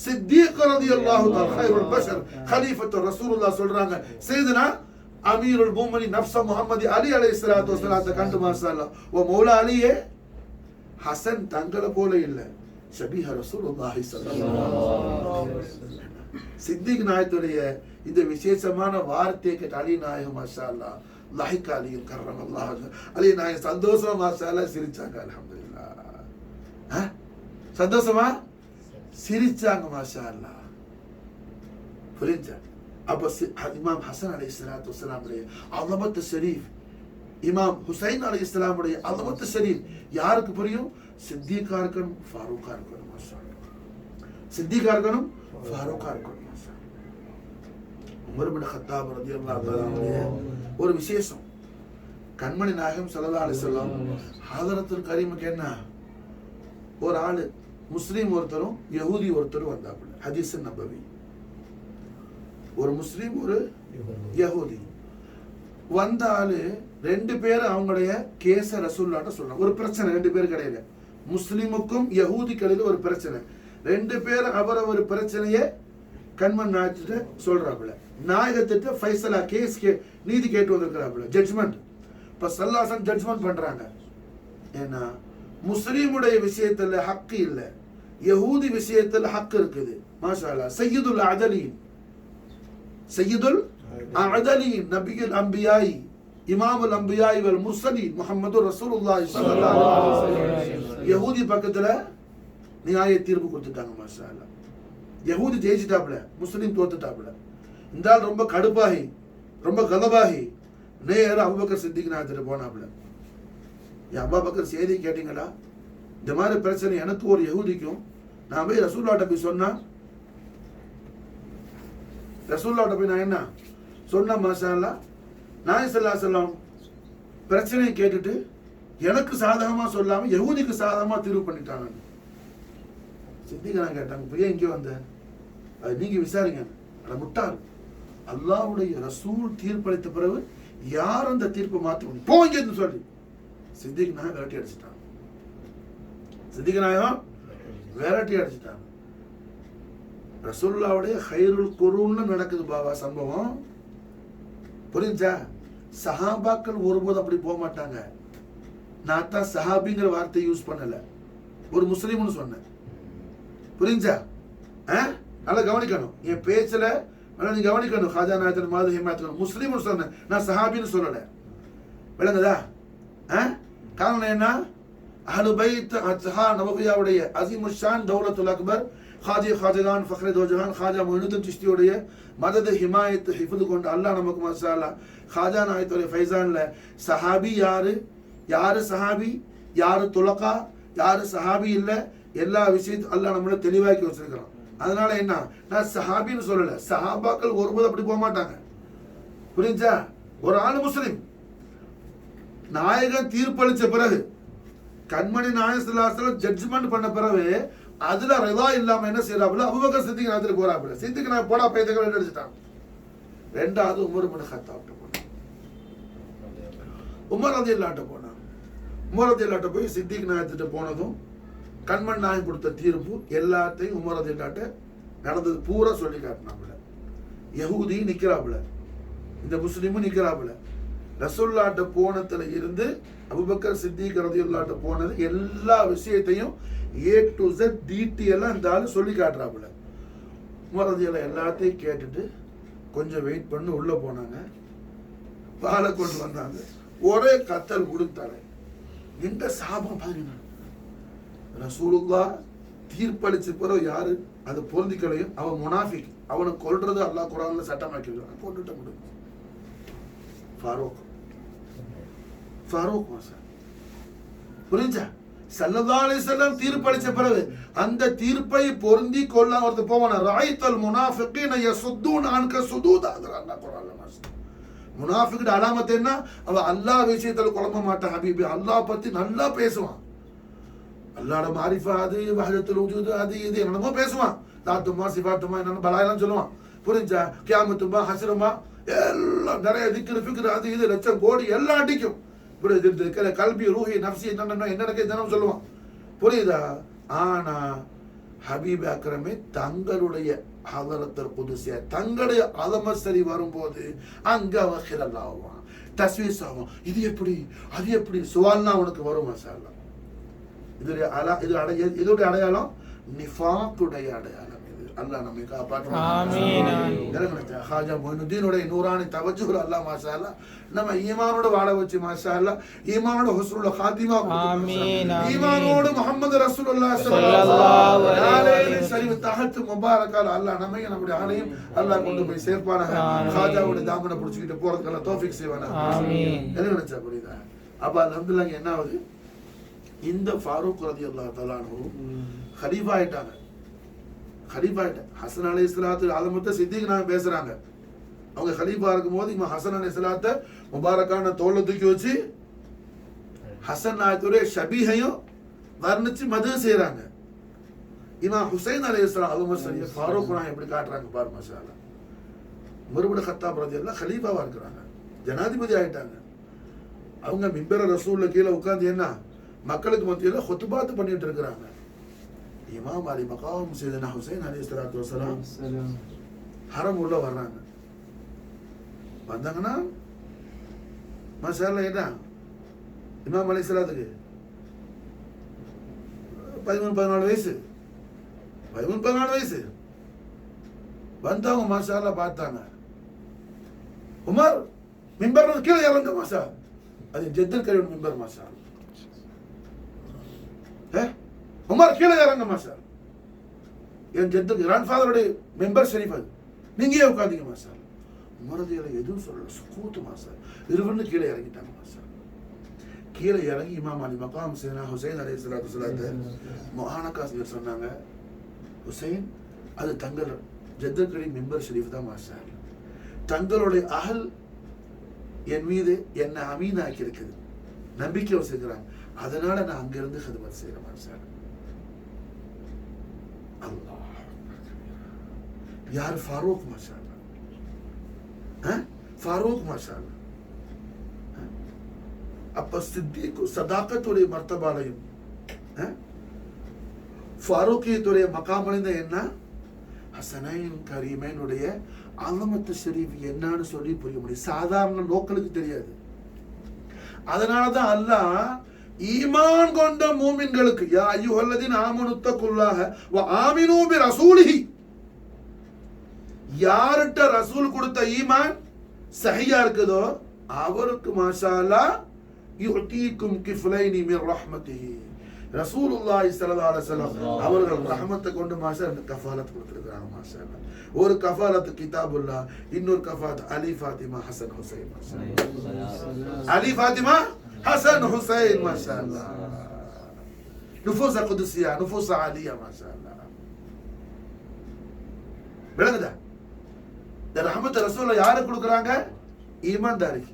சித்திக் ரலியல்லாஹு தஆலா கைருல் பஷர் கலீஃபத்து ரசூலுல்லாஹ் சொல்றாங்க. சையதுனா அமீருல் முஃமினீன் நஃப்ஸ முஹம்மதி அலி அலைஹிஸ்ஸலாத்து வஸலாத்தை கண்டு மாஷாஅல்லாஹ் ஓ மௌலா அலியே ஹசன் தங்களை போல இல்ல, ஷபீஹ ரசூலுல்லாஹி ஸல்லல்லாஹு அலைஹி வஸல்லம். சித்திக் நாயகத்துடைய இந்த விசேஷமான வார்த்தையை கேட்ட அலி நாயகம் மாஷாஅல்லாஹ் லஹிக் அலி கர்ரமல்லாஹு அலி நாயகம் சந்தோஷமா மாஷாஅல்லாஹ் சிரிச்சாங்க. அல்ஹம்துலில்லாஹ் சந்தோஷமா சிரிச்சாங்க. மாஷாஅல்லாஹ் புரிஞ்சா? அப்ப இமாம் ஹசன் அலைஹிஸ்ஸலாத்து வஸலாமுடைய அலமத் ஷரீஃப், இமாம் ஹுசைன் அலைஹிஸ்ஸலாமுடைய அலமத் ஷரீஃப் யாருக்கு புரியும்? சித்திகா இருக்கணும், ஃபாரூக்கா இருக்கணும். மாஷாஅல்லாஹ் சித்திகா இருக்கணும், ஃபாரூக்கா இருக்கணும். உமர் இப்னு கத்தாப் ரலியல்லாஹு அன்ஹு ஒரு விசேஷம். கண்மணி நாயகம் ஸல்லல்லாஹு அலைஹி வஸல்லம் ஹதரத்துல் கரீமுக்கு என்ன, ஒரு ஆளு முஸ்லீம் ஒருத்தரும் யஹூதி ஒருத்தரும் வந்தாப்புல. ஹதீஸ் நபவி. ஒரு முஸ்லீம் ஒரு யஹூதி வந்த ஆளு, ரெண்டு பேரும் அவங்களுடைய கேஸ ரசூலுல்லாஹ்ட்ட சொல்றாங்க. ஒரு பிரச்சனை ரெண்டு பேருக்கு இடையில, முஸ்லிமுக்கும் யஹூதிக்கு இடையில ஒரு பிரச்சனை. ரெண்டு பேரும் அவரவர் பிரச்சனையை கண்மணி நாயகத்திட்ட சொல்றாப்புல. நாயகத்திட்ட ஃபைசலா கேஸ் நீதி கேட்டு வந்திருக்கிறாப்புல, ஜட்ஜ்மெண்ட். இப்ப சல்லாசன் ஜட்ஜ்மெண்ட் பண்றாங்க. ஏன்னா முஸ்லீமுடைய விஷயத்துல ஹக்கு இல்ல, யஹூதி விஷயத்துல ஹக்கு இருக்குது. மாஷா அல்லாஹ். சையதுல் அதலீன், சையதுல் அதலீன், நபியுல் அன்பியாய், இமாமுல் அன்பியாய் வல் முர்சலீன் முஹம்மது ரசூலுல்லாஹி ஸல்லல்லாஹு அலைஹி வஸல்லம். யஹூதி பக்கத்துல நியாய தீர்ப்பு கொடுத்துட்டாங்க. மாஷா அல்லாஹ். யஹூதி ஜெயிச்சிட்டாப்புல, முஸ்லீம் தோத்துட்டாப்புல. இந்த ஆள் ரொம்ப கடுப்பாகி, ரொம்ப கலபாகி நேரா அபூபக்கர் சித்திக் நாயகத்திட்ட போனாப்புல. அபூபக்கர் செய்தி கேட்டீங்களா, இந்த மாதிரி பிரச்சனை எனக்கு ஒரு யஹூதிக்கும், நான் போய் ரசூலுல்லாஹ்ட்ட போய் சொன்னா, ரசூலுல்லாஹ்ட்ட போய் நான் என்ன சொன்ன, மாஷா அல்லாஹ், நாயகம் ஸல்லல்லாஹு அலைஹி வஸல்லம் பிரச்சனையை கேட்டுட்டு எனக்கு சாதகமா சொல்லாம யஹூதிக்கு சாதகமா தீர்வு பண்ணிட்டாங்க. சித்திகனா கேட்டாங்க, போய் எங்கே வந்த, அது நீங்க விசாரிங்க. அட முட்டாள், அல்லாஹ்வுடைய ரசூல் தீர்ப்பளித்த பிறகு யார் அந்த தீர்ப்பை மாற்ற முடியும், போங்கன்னு சொல்லி சித்திக் நாயகம் விரட்டி அடிச்சுட்டாங்க. சித்திக் நாயகம் விரட்டி அடிச்சுட்டாங்க. ரசூலுல்லாஹ்வுடைய ஹைருல் குரூன்னு நடக்குது பாபா சம்பவம். புரிஞ்சா? சஹாபாக்கள் ஒருபோது அப்படி போக மாட்டாங்க. நான் தான் சஹாபிங்கிற வார்த்தை யூஸ் பண்ணல, ஒரு முஸ்லீம்னு சொன்னேன். புரிஞ்சா? நல்லா கவனிக்கணும் என் பேச்சுல, நீ கவனிக்கணும். ஹாஜா நாயகத்தின் மாதிரி ஹிமாயத்துக்கணும். முஸ்லீம்னு சொன்னேன், நான் சஹாபின்னு சொல்லல. விளங்குதா? காரணம் என்ன, அஹ்லு பைத் அத்ஹா நபவியாவுடைய அஸீமுஷான் தௌலத்துல் அக்பர் ஹாஜி ஹாஜகான் ஃபக்ரே தோஜகான் ஹாஜா மொய்னுத்தீன் சிஷ்தியுடைய மதது ஹிமாயத் ஹிஃபது கொண்டு அல்லாஹ் நமக்கு மாஷா அல்லாஹ் ஹாஜா நாயகத்துடைய ஃபைசான்ல சஹாபி யாரு, யாரு சஹாபி, யாரு துலகா, யாரு சஹாபி இல்ல, எல்லா விஷயத்தையும் அல்லாஹ் நம்மள தெளிவாக்கி வச்சிருக்கிறான். அதனால என்ன, நான் சஹாபின்னு சொல்லல, சஹாபாக்கள் ஒருபோது அப்படி போக மாட்டாங்க. புரிஞ்சா? ஒரு ஆளு முஸ்லிம் நாயகன் தீர்ப்பளிச்ச பிறகு, கண்மணி நாயகம் ஸல்லல்லாஹு அலைஹி வஸல்லம் ஜட்ஜ்மெண்ட் பண்ண பிறகு அதுல ரிதா இல்லாம என்ன செய்யறாப்புல, அபூபக்கர் சித்திக் நாயகத்துக்கு போறாப்புல. சித்திக் நாயகம் போடா பையத்துக்கு அடிச்சுட்டான். ரெண்டாவது உமர் இப்னு கத்தாப்ட்ட போனான். உமர் ரலியல்லாஹு போனான். உமர் ரலியல்லாஹு போய் சித்திக் நாயகத்திட்ட போனதும் கண்மணி நாயகம் கொடுத்த தீர்ப்பு எல்லாத்தையும் உமர் ரலியல்லாஹு நடந்தது பூரா சொல்லி காட்டினாப்புல. யஹூதி நிக்கிறாப்புல, இந்த முஸ்லிமும் நிக்கிறாப்புல. ரசூலுல்லாஹ்ட்ட போனதுல இருந்து அபூபக்கர் சித்திக் ரலியல்லாஹு போனது எல்லா விஷயத்தையும் A to Z டீட்டெயிலா இந்த ஆளு சொல்லி காட்டுறாப்புல. உமர் ரலியல்லாஹு எல்லாத்தையும் கேட்டுட்டு கொஞ்சம் வெயிட் பண்ணி உள்ள போனாங்க. பாலை கொண்டு வந்தாங்க. ஒரே கத்தல் கொடுத்தாரு. இந்த சாபம் பாருங்க, ரசூலுல்லாஹ் தீர்ப்பளிச்ச பிறகு யாரு அது பொருந்திக்கலையும் அவன் முனாஃபிக், அவனை கொல்றது அல்லாஹ் குர்ஆன்ல சட்டமாக்கி இருக்கான். கொண்டுட்ட முடியும். ஃபாரூக் மாசா. புரிஞ்சா? ஸல்லல்லாஹு அலைஹி வஸல்லம் தீர்ப்பளிச்ச பிறகு அந்த தீர்ப்பை பொருந்தி கொள்ள ஒருத்தர் போவானா, ராயித்தல் முனாஃபிகீன யசுத்தூன அன்க சுதூதா, அல்லாஹ் குர்ஆன்ல மாசா. முனாஃபிக் அலாமத் என்ன, அவன் அல்லாஹ் விஷயத்துல குழம்ப மாட்டான். ஹபீபி அல்லாஹ் பத்தி நல்லா பேசுவான். அல்லாஹ்வோட மாரிஃபா அது, வஹதத்துல் வஜூத் அது இது என்னமோ பேசுவான். தாத்துமா சிஃபாத்துமா என்னன்னு பலாயெல்லாம் சொல்லுவான். புரிஞ்சா? கியாமத்துமா ஹஸ்ரமா எல்லாம் நிறைய திக்ரு ஃபிக்ர் அது இது லட்சம் கோடி எல்லாம் அடிக்கும். புரியுது? கல்வி ரூஹி நஃப்ஸி என்ன தினம் சொல்லுவான். புரியுதா? ஆனா ஹபீப் அக்ரமே தங்களுடைய ஹதரத்துல் குதுஸியா, தங்களுடைய அலமத் சரி வரும்போது அங்க வஹிரல் ஆவான், தஸ்வீஸ் ஆவான். இது எப்படி, அது எப்படி சுவால்னா அவனுக்கு வரும். மாஷா அல்லாஹ். இதோட அடையாளம் நிஃபாக்குடைய அடையாளம். அல்லாஹ் நம்மை காப்பாற்றுவான். ஆமீன். ஹாஜா மொய்னுத்தீனுடைய நூரானி தவஜ்ஜுஹ் அல்லாஹ் மாஷா அல்லாஹ் நம்ம ஈமானோட வாழ வச்சு மாஷா அல்லாஹ் ஈமானோட ஹுஸ்னுல் காத்திமா ஆமீன். ஈமானோட முஹம்மது ரசூலுல்லாஹ் ஸல்லல்லாஹு அலைஹி வஸல்லம் தஹத் முபாரக்கால அல்லாஹ் நம்மை நம்முடைய ஆணையும் அல்லாஹ் கொண்டு போய் சேர்ப்பானாக. ஹாஜாவோட தாமனை பிடிச்சிட்டு போறதுக்கு தௌஃபீக் செய்வானாக. ஆமீன். என்ன நினைச்சா புரியுதா? அப்ப அல்ஹம்துலில்லாஹ் என்ன ஆகுது, இந்த ஃபாரூக் ரலியல்லாஹு தஆலா அன்ஹு खलीफा ஆயிட்டாங்க. ஹலீஃபா ஆயிட்டேன். ஹசன் அலைஹிஸ்ஸலாத்து ஆலமத்தை சித்திக் நாங்க பேசுறாங்க. அவங்க ஹலீஃபா இருக்கும் போது இமாம் ஹசன் அலைஹிஸ்ஸலாத்தை முபாரக்கான தோல்ல தூக்கி வச்சு ஹசன் நாயத்துடைய ஷபீஹையும் வர்ணிச்சு மது செய்யறாங்க. இமாம் ஹுசைன் அலைஹிஸ்ஸலாம் அவங்க ஃபாரூக் நாயகம் எப்படி காட்டுறாங்க பாரு மாஷா அல்லாஹ். மறுபடியும் கத்தாப் ரலியல்லாஹு ஹலீஃபாவா இருக்கிறாங்க, ஜனாதிபதி ஆயிட்டாங்க. அவங்க மிம்பர ரசூல்ல கீழே உட்கார்ந்து என்ன மக்களுக்கு மத்தியில ஹுத்பாத் பண்ணிட்டு இருக்கிறாங்க. இமாம் அலி மகாம் சையதுனா ஹுசைன் அலைஹிஸ்ஸலாத்து வஸலாம் ஹரம் உள்ள வர்றாங்க. வந்தாங்கன்னா மாஷா அல்லாஹ் என்ன இமாம் அலைஹிஸ்ஸலாத்துக்கு 13-14 வயசு, 13-14 வயசு. வந்தவங்க மாஷா அல்லாஹ் பார்த்தாங்க. உமர் மிம்பர் கீழே இறங்க மாஷா, அது ஜெத்தல் கரீம் மிம்பர் மாஷா. உமர் கீழே இறங்க மாஷா, என் ஜெத்தல் கிராண்ட்ஃபாதருடைய மெம்பர் ஷரீஃப் அது, நீங்க ஏன் உட்காந்தீங்க மாஷா. உமரதியில எதுவும் சொல்லல, சுக்கூத்து மாஷா. இருவன்னு கீழே இறங்கிட்டாங்க மாஷா. கீழே இறங்கி இமாம் அலி மகாம் சையதுனா ஹுசைன் அலைஹிஸ்ஸலாத்து வஸலாம் முஆனகா சொன்னாங்க, ஹுசைன் அது தங்கள் ஜெத்தல் கரீம் மெம்பர் ஷரீஃப் தான் மாஷா. தங்களுடைய அகல் என் மீது என்ன அமீன் ஆக்கி இருக்குது, நம்பிக்கை வச்சிருக்கிறாங்க, அதனால நான் அங்கிருந்து ஹிதமத் செய்யறேன் மாஷா. அல்லாஹ் யார் ஃபாரூக் மாஷா, ஃபாரூக் மாஷா. அப்ப சித்திக் சதாக்கத்துடைய மர்த்தபாலையும் ஃபாரூக்கியத்துடைய மகாமடைந்த என்ன ஹசனைன் கரீமைனுடைய அலமத்து ஷரீஃப் என்னன்னு சொல்லி புரிய முடியும், சாதாரண லோக்கலுக்கு தெரியாது. அதனாலதான் அல்லாஹ் ஈமான் கொண்ட மூமின்களுக்கு யா அய்யுஹல்லதீன ஆமனு தக்குல்லாஹ வ ஆமினூ பிரசூலிஹி, யார்ட்ட ரசூல் கொடுத்த ஈமான் சஹியா இருக்குதோ அவருக்கு மாஷா அல்லாஹ் யுஅதீக்கும் கிஃப்லைனி மின் ரஹ்மத்திஹி, ரசூலுல்லாஹி ஸல்லல்லாஹு அலைஹி வஸல்லம் அவர்கள் ரஹமத்தை கொண்டு மாஷா கஃபாலத் கொடுத்திருக்காங்க மாஷா அல்லாஹ். ஒரு கஃபாலத் கிதாபுல்லாஹ், இன்னொரு கஃபாலத் அலி ஃபாத்திமா ஹசன் ஹுசைன் மாஷா அல்லாஹ். அலி ஃபாத்திமா ஹசன் ஹுசைன் மாஷா அல்லாஹ். நுஃபூஸ குதுஸியா, நுஃபூஸ ஆலியா மாஷா அல்லாஹ். விளங்குதா? இந்த ரஹமத் ரசூலுல்லாஹ் யாருக்கு கொடுக்குறாங்க? ஈமான்தாரிக்கு.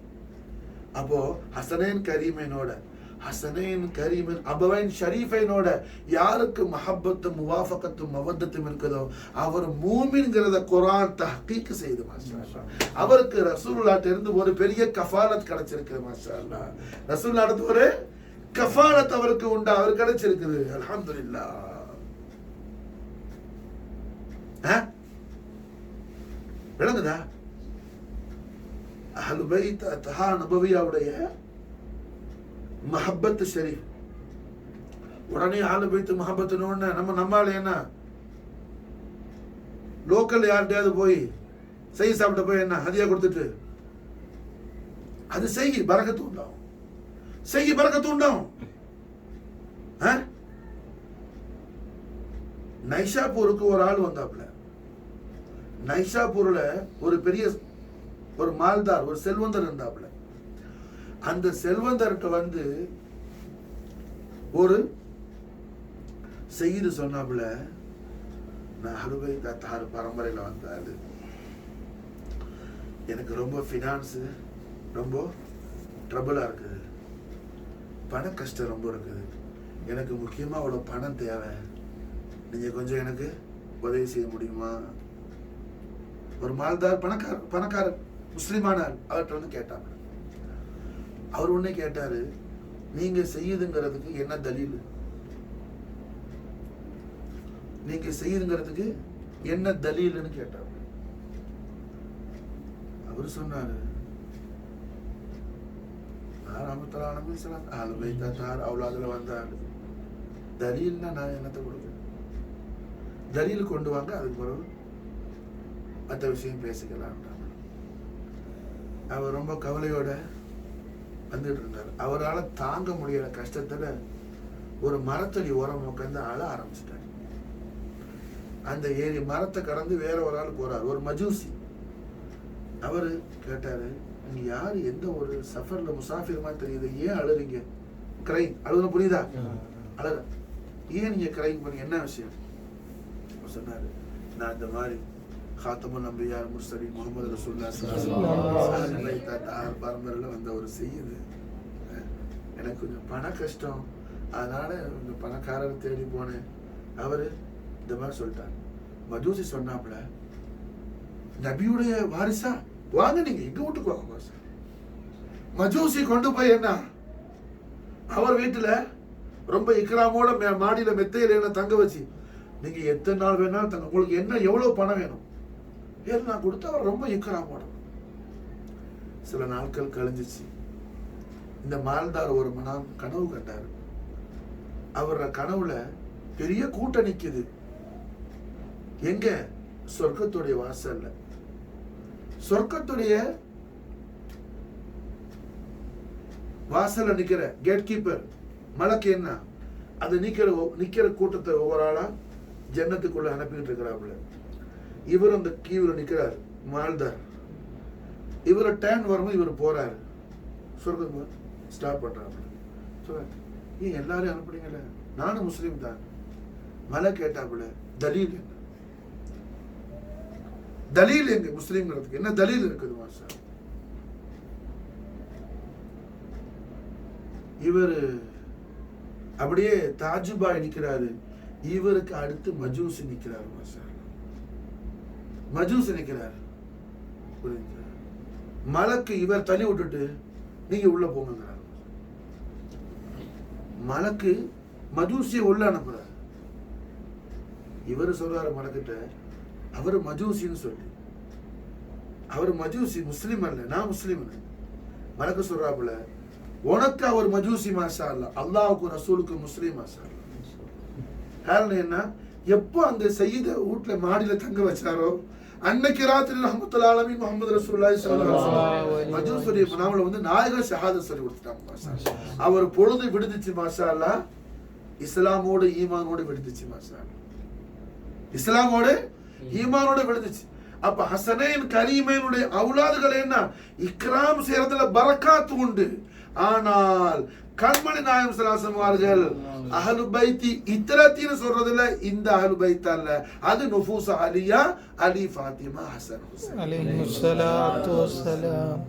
அப்போ ஹசனைன் கரீமைனோட, ஹசனைன் கரீமின் அபவைன் ஷரீஃபைனோட யாருக்கு மஹப்பத்தும் முவாஃபகத்தும் மவத்தத்தும் இருக்குதோ அவர் மூமின்கிறத குர்ஆன் தஹ்கீக் செய்து மாஷா அல்லாஹ். அவருக்கு ரசூலுல்லாஹ்ட்ட இருந்து ஒரு பெரிய கஃபாலத் கிடைச்சிருக்கு மாஷா அல்லாஹ். ரசூலுல்லாஹ்ட்ட இருந்து ஒரு கஃபாலத் அவருக்கு உண்டு, அவர் கிடைச்சிருக்குது. அல்ஹம்துலில்லாஹ். விளங்குதா? அஹ்லுல் பைத் தஹா நபவியாவுடைய மஹப்பத் ஷரீஃப். உடனே அஹ்லுல் பைத் மஹப்பத்துன்னு நம்மால என்ன லோக்கல் யார்கிட்டயாவது போய் செய் சாப்பிட்ட போய் என்ன ஹதியா கொடுத்துட்டு அது செய்யி பரக்கத்து உண்டாகும், செய்யி பரக்கத்து உண்டாகும். நைஷாப்பூருக்கு ஒரு ஆள் வந்தாப்புல. நைஷாப்பூர்ல ஒரு பெரிய ஒரு மால்தார், ஒரு செல்வந்தர் இருந்தாப்புல. அந்த செல்வந்தர்கிட்ட வந்து ஒரு செய்தி சொன்னாப்புல, நான் அறுவை தாத்தாறு பரம்பரையில வந்தாரு, எனக்கு ரொம்ப ஃபினான்ஸு ரொம்ப ட்ரபிளா இருக்குது, பண கஷ்டம் ரொம்ப இருக்குது, எனக்கு முக்கியமா அவ்வளோ பணம் தேவை, நீங்க கொஞ்சம் எனக்கு உதவி செய்ய முடியுமா? ஒரு மால்தார் பணக்காரர் முஸ்லிமான அவர்கிட்ட வந்து கேட்டாங்க. அவர் உடனே கேட்டாரு, நீங்க செய்யுதுங்கிறதுக்கு என்ன தலீல்? நீங்க செய்யுதுங்கிறதுக்கு என்ன தலீல்னு கேட்டாரு. அவர் சொன்னாரு, அவ்வளவுல வந்தாரு, தலீல்னா நான் என்னத்தை கொடுக்குறேன், தலீல் கொண்டு வாங்க, அதுக்கு பிறகு மற்ற விஷயம் பேசிக்கலாம். அவர் ரொம்ப கவலையோட வந்துட்டு இருந்தார். அவரால் தாங்க முடியாத கஷ்டத்துல ஒரு மரத்தடி ஓரம் உட்காந்து அழ ஆரம்பிச்சிட்டார். அந்த ஏரி மரத்தை கடந்து வேற ஒரு ஆள் போறார், ஒரு மஜூசி. அவரு கேட்டாரு, நீங்க யாரு, எந்த ஒரு சஃபர்ல முசாஃபிர் மாதிரி தெரியுது, ஏன் அழுறீங்க? கிரைம் அழுகுன புரியுதா? அழற, ஏன் நீங்க கிரைம் பண்ணி, என்ன விஷயம்? சொன்னாரு, நான் இந்த மாதிரி காத்தமுல் அம்பியா முர்சலீன் முஹம்மது ரசூலுல்லாஹி பரம்பரையில் வந்த ஒரு செய்யுது. எனக்கு கொஞ்சம் பண கஷ்டம், அதனால இந்த பணக்காரரை தேடி போனேன். அவரு இந்த மாதிரி சொல்லிட்டார். மஜூசி சொன்னாப்புல, நபியுடைய வாரிசா வாங்க, நீங்க எங்க வீட்டுக்கு வாங்க. மஜூசி கொண்டு போய் என்ன அவர் வீட்டுல ரொம்ப இக்ராமோட மாடியில மெத்தையில என்ன தங்க வச்சு, நீங்க எத்தனை நாள் வேணாலும் தங்க, உங்களுக்கு என்ன எவ்வளவு பணம் வேணும் எல்லாம் கொடுத்து அவர் ரொம்ப இக்ராமோட. சில நாட்கள் கழிஞ்சிச்சு. இந்த மால்தார் ஒரு கனவு கண்டாரு. அவரோட கனவுல பெரிய கூட்டம் நிக்குது. எங்க? சொர்க்கத்துடைய வாசல்ல. சொர்க்கத்துடைய வாசல்ல நிக்கிற கேட் கீப்பர் மலக்கு என்ன அது நிக்கிற கூட்டத்தை ஒவ்வொரு ஆளா ஜன்னத்துக்குள்ள அனுப்பிட்டு இருக்கிறாப்புல. இவர் அந்த கீவுல நிக்கிறார் மால்தார். இவர டேன் வரும்போது இவர் போறாரு, சொர்க்கத்துக்கு ஸ்டாப் பண்றாரு. ஏன் எல்லாரும் அனுப்புறீங்கல்ல, நானும் முஸ்லீம் தான். மலை கேட்டாப்புல, தலீல் என்ன? தலீல் எங்க? முஸ்லீம்ங்கிறதுக்கு என்ன தலீல் இருக்குது மாஷா? இவர் அப்படியே தாஜுபாய் நிக்கிறாரு. இவருக்கு அடுத்து மஜூசி நிக்கிறாரு மாஷா. மஜூசி நிக்கிறாரு. மலக்கு இவர் தள்ளி விட்டுட்டு நீங்க உள்ள போங்கிறாரு. மலக்கு மஜூசியை உள்ள அனுப்புறாரு. இவரு சொல்றாரு மலக்கிட்ட, அவரு மஜூசின்னு சொல்லி. அவர் மஜூசி, முஸ்லீம் அல்ல, நான் முஸ்லீம். மலக்கு சொல்றாப்புல, உனக்கு அவர் மஜூசி மாஷா அல்ல, அல்லாஹ்வுக்கு ரசூலுக்கு முஸ்லீம் மாஷா அல்ல. காரணம் என்ன? எப்போ அந்த சையீத வீட்டுல மாடியில தங்க வச்சாரோ அன்னைக்கு ராத்திரி ரஹ்மத்துல் ஆலமீன் முஹம்மது ரசூலுல்லாஹி ஸல்லல்லாஹு அலைஹி வஸல்லம் மஜூசுடைய நாவல வந்து நாயகர் ஷஹாதத் சொல்லி கொடுத்துட்டாங்க மாஷா. அவர் பொழுது விடுதிச்சு மாஷா அல்லாஹ். இஸ்லாமோடு ஈமானோடு விடுதிச்சு மாஷா. இஸ்லாமோடு ஈமானோடு விடுதிச்சு. அப்ப ஹசனைன் கரீமைனுடைய அவுலாதுகள் என்ன? இக்ராம் செய்யறதுல பரக்காத்து உண்டு. ஆனால் கண்மணி நாயம் ஸல்லல்லாஹு அவர்கள் அஹ்லு பைத்தி இத்ரத்தின்னு சொல்றதுல இந்த அஹ்லு பைத் அல்ல, அது நுஃபூஸ் அலியா, அலி, ஃபாத்திமா, ஹசன், ஹுசைன் அலைஹிஸ்ஸலாத்து வஸ்ஸலாம்.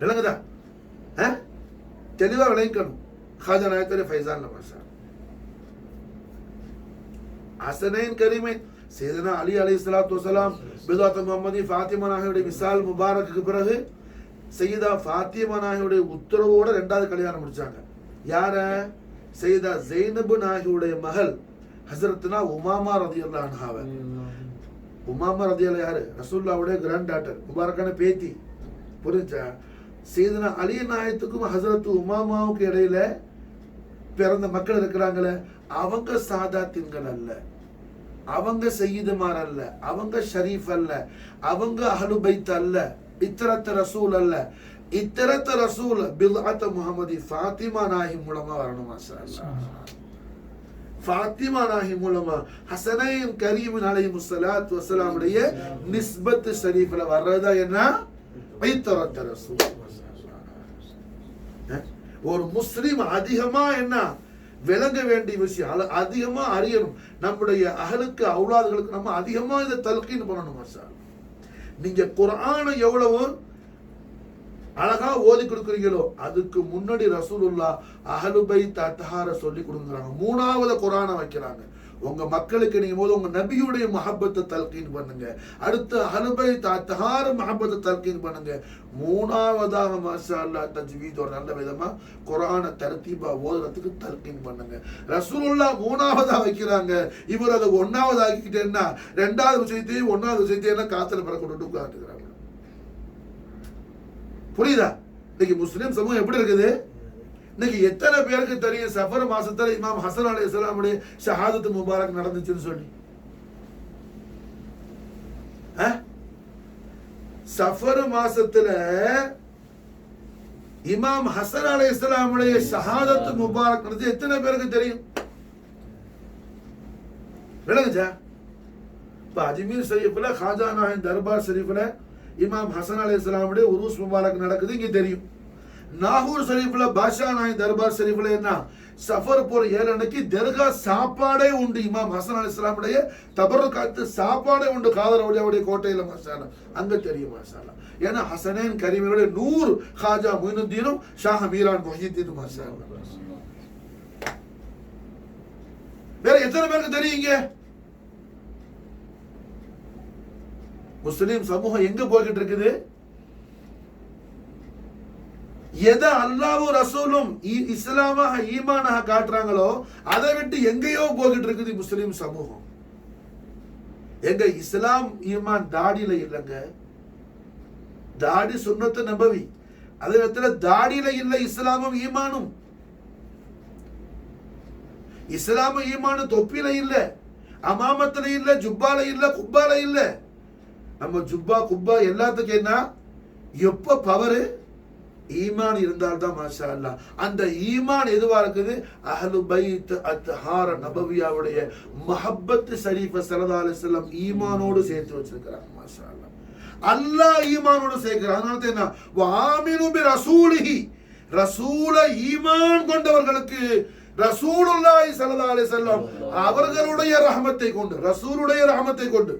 விளங்குதா? தெளிவா விளங்கணும். காஜா நாயத்தரி ஃபைசான் மாஷா. ஹசனைன் கரீமைன் சையதுனா அலி அலைஹிஸ்ஸலாத்து வஸ்ஸலாம், பிதாத் முஹம்மதி, ஃபாத்திமா நாயகியுடைய மிசால் முபாரக்குக்கு பிறகு சையதா ஃபாத்திமா நாயகியுடைய உத்தரவோட ரெண்டாவது கல்யாணம் முடிச்சாங்க. யார? சையதா ஜைனபு நாயகியுடைய மகள் ஹஸரத்னா உமாமா ரலியல்லாஹு அன்ஹா. உமாமா ரலியல்லாஹு யாரு? ரசூலுல்லாஹ்வுடைய கிராண்ட் டாட்டர், முபாரக்கான பேத்தி. புரிஞ்சா? சையதுனா அலி நாயத்துக்கும் ஹஸரத் உமாமாவுக்கு இடையில பிறந்த மக்கள் இருக்கிறாங்களே, அவங்க சாதாத்தின்கள் அல்ல, அவங்க சையீதுமார் அல்ல, அவங்க ஷரீஃப் அல்ல, அவங்க அஹ்லு பைத் அல்ல, இத்தரத்த ரசூல் அல்ல. இத்தரத்த ரசூல் பில்அத் முஹம்மதி ஃபாத்திமா நாயகி மூலமா வரணும் மாஷா அல்லாஹ். ஃபாத்திமா நாயகி மூலமா ஹசனைன் கரீமின் அலைஹிஸ்ஸலாத்து வஸ்ஸலாம் உடைய நிஸ்பத் ஷரீஃப்ல வர்றதா என்ன? இத்தரத்த ரசூல். ஒரு முஸ்லிம் அதிகமா என்ன விளங்க வேண்டிய விஷயம், அதிகமா அறியணும். நம்முடைய அஹலுக்கு அவுலாதுகளுக்கு நம்ம அதிகமா இதை தல்கீன் பண்ணணும் மாஷா. நீங்க குர்ஆனை எவ்வளவு அழகா ஓதி கொடுக்குறீங்களோ அதுக்கு முன்னாடி ரசூலுல்லாஹ் அஹ்லு பைத் அத்ஹார சொல்லி கொடுக்குறாங்க. மூணாவது குர்ஆனை வைக்கிறாங்க. உங்க மக்களுக்கு நீங்க போது உங்க நபியுடைய மஹப்பத்தை தல்கீன் பண்ணுங்க. அடுத்து அஹ்லு பைத் அத்ஹார மஹப்பத்தை தல்கீன் பண்ணுங்க. மூணாவதாக மாஷா அல்லாஹ் தஜ்வீத் ஒரு நல்ல விதமா குர்ஆனை தர்தீபா ஓதுறதுக்கு தல்கீன் பண்ணுங்க. ரசூலுல்லாஹ் மூணாவதா வைக்கிறாங்க. இவர் அதை ஒன்னாவது ஆக்கிக்கிட்டேன்னா ரெண்டாவது விஷயத்தையும் ஒன்னாவது விஷயத்தையும் காத்துல பறக்கொண்டு உட்காந்துக்கிறாங்க. புரியுதா? இன்னைக்கு முஸ்லிம் சமூகம் எப்படி இருக்குது? இன்னைக்கு எத்தனை பேருக்கு தெரியும் சஃபர் மாசத்துல இமாம் ஹசன் அலைஹிஸ்ஸலாமுடைய ஷஹாதத் முபாரக் நடந்துச்சுன்னு சொல்லி? சஃபர் மாசத்துல இமாம் ஹசன் அலைஹிஸ்ஸலாமுடைய ஷஹாதத் முபாரக் நடந்து எத்தனை பேருக்கு தெரியும்? விளங்குச்சா? இப்ப அஜ்மீர் ஷரீஃப்ல காஜா நாயன் தர்பார் ஷரீஃப்ல இமாம் ஹசன் அலைஹிஸ்ஸலாமுடைய உருஸ் முபாரக் நடக்குது, இங்க தெரியும். நாகூர் ஷரீஃப்ல பாஷா நாய் தர்பார் ஷரீஃப்ல என்ன சஃபர் போற 7 அன்னைக்கு தர்கா சாப்பாடே உண்டு. இமாம் ஹசன் அலைஹிஸ்ஸலாமுடைய தபர்ருகாத்து சாப்பாடே உண்டு காதர் அவளியாவுடைய கோட்டையில மாஷாஅல்லாஹ். அங்க தெரியும் மாஷாஅல்லாஹ். ஏன்னா ஹசனைன் கரீமுடைய நூர் ஹாஜா மொயினுத்தீனும் ஷாஹ் மீரான் முஹியுத்தீனும் மாஷாஅல்லாஹ். வேற எத்தனை பேருக்கு தெரியுங்க? முஸ்லிம் சமூகம் எங்க போய்கிட்டு இருக்குது? எதை அல்லாஹ்வும் ரசூலும் இஸ்லாமாக ஈமானாக காட்டுறாங்களோ அதை விட்டு எங்கேயோ போய்கிட்டு இருக்குது முஸ்லிம் சமூகம். எங்க இஸ்லாம் ஈமான் தாடியில இல்லைங்க. தாடி சுன்னத்து நபவி. அதே நேரத்துல தாடியில இல்லை இஸ்லாமும் ஈமானும். இஸ்லாமும் ஈமானும் தொப்பில இல்ல, அமாமத்துல இல்ல, ஜுப்பால இல்ல, குப்பால இல்ல. நம்ம ஜுப்பா குப்பா எல்லாத்துக்கும் என்ன எப்ப பவரு? ஈமான் இருந்தால்தான் மாஷா அல்லாஹ். அந்த ஈமான் எதுவா இருக்குது? அஹ்லு பைத் அத்ஹார நபவியாவுடைய மஹப்பத் ஷரீஃப ஸல்லல்லாஹு அலைஹி வஸல்லம் ஈமானோடு சேர்த்து வச்சிருக்காங்க மாஷா அல்லாஹ். அல்லாஹ் ஈமானோடு சேர்க்கிறான். அதனால தான் என்ன வஆமினு பி ரசூலிஹி, ரசூல ஈமான் கொண்டவர்களுக்கு ரசூலுல்லாஹி ஸல்லல்லாஹு அலைஹி வஸல்லம் அவர்களுடைய ரஹமத்தை கொண்டு, ரசூலுடைய ரஹமத்தை கொண்டு.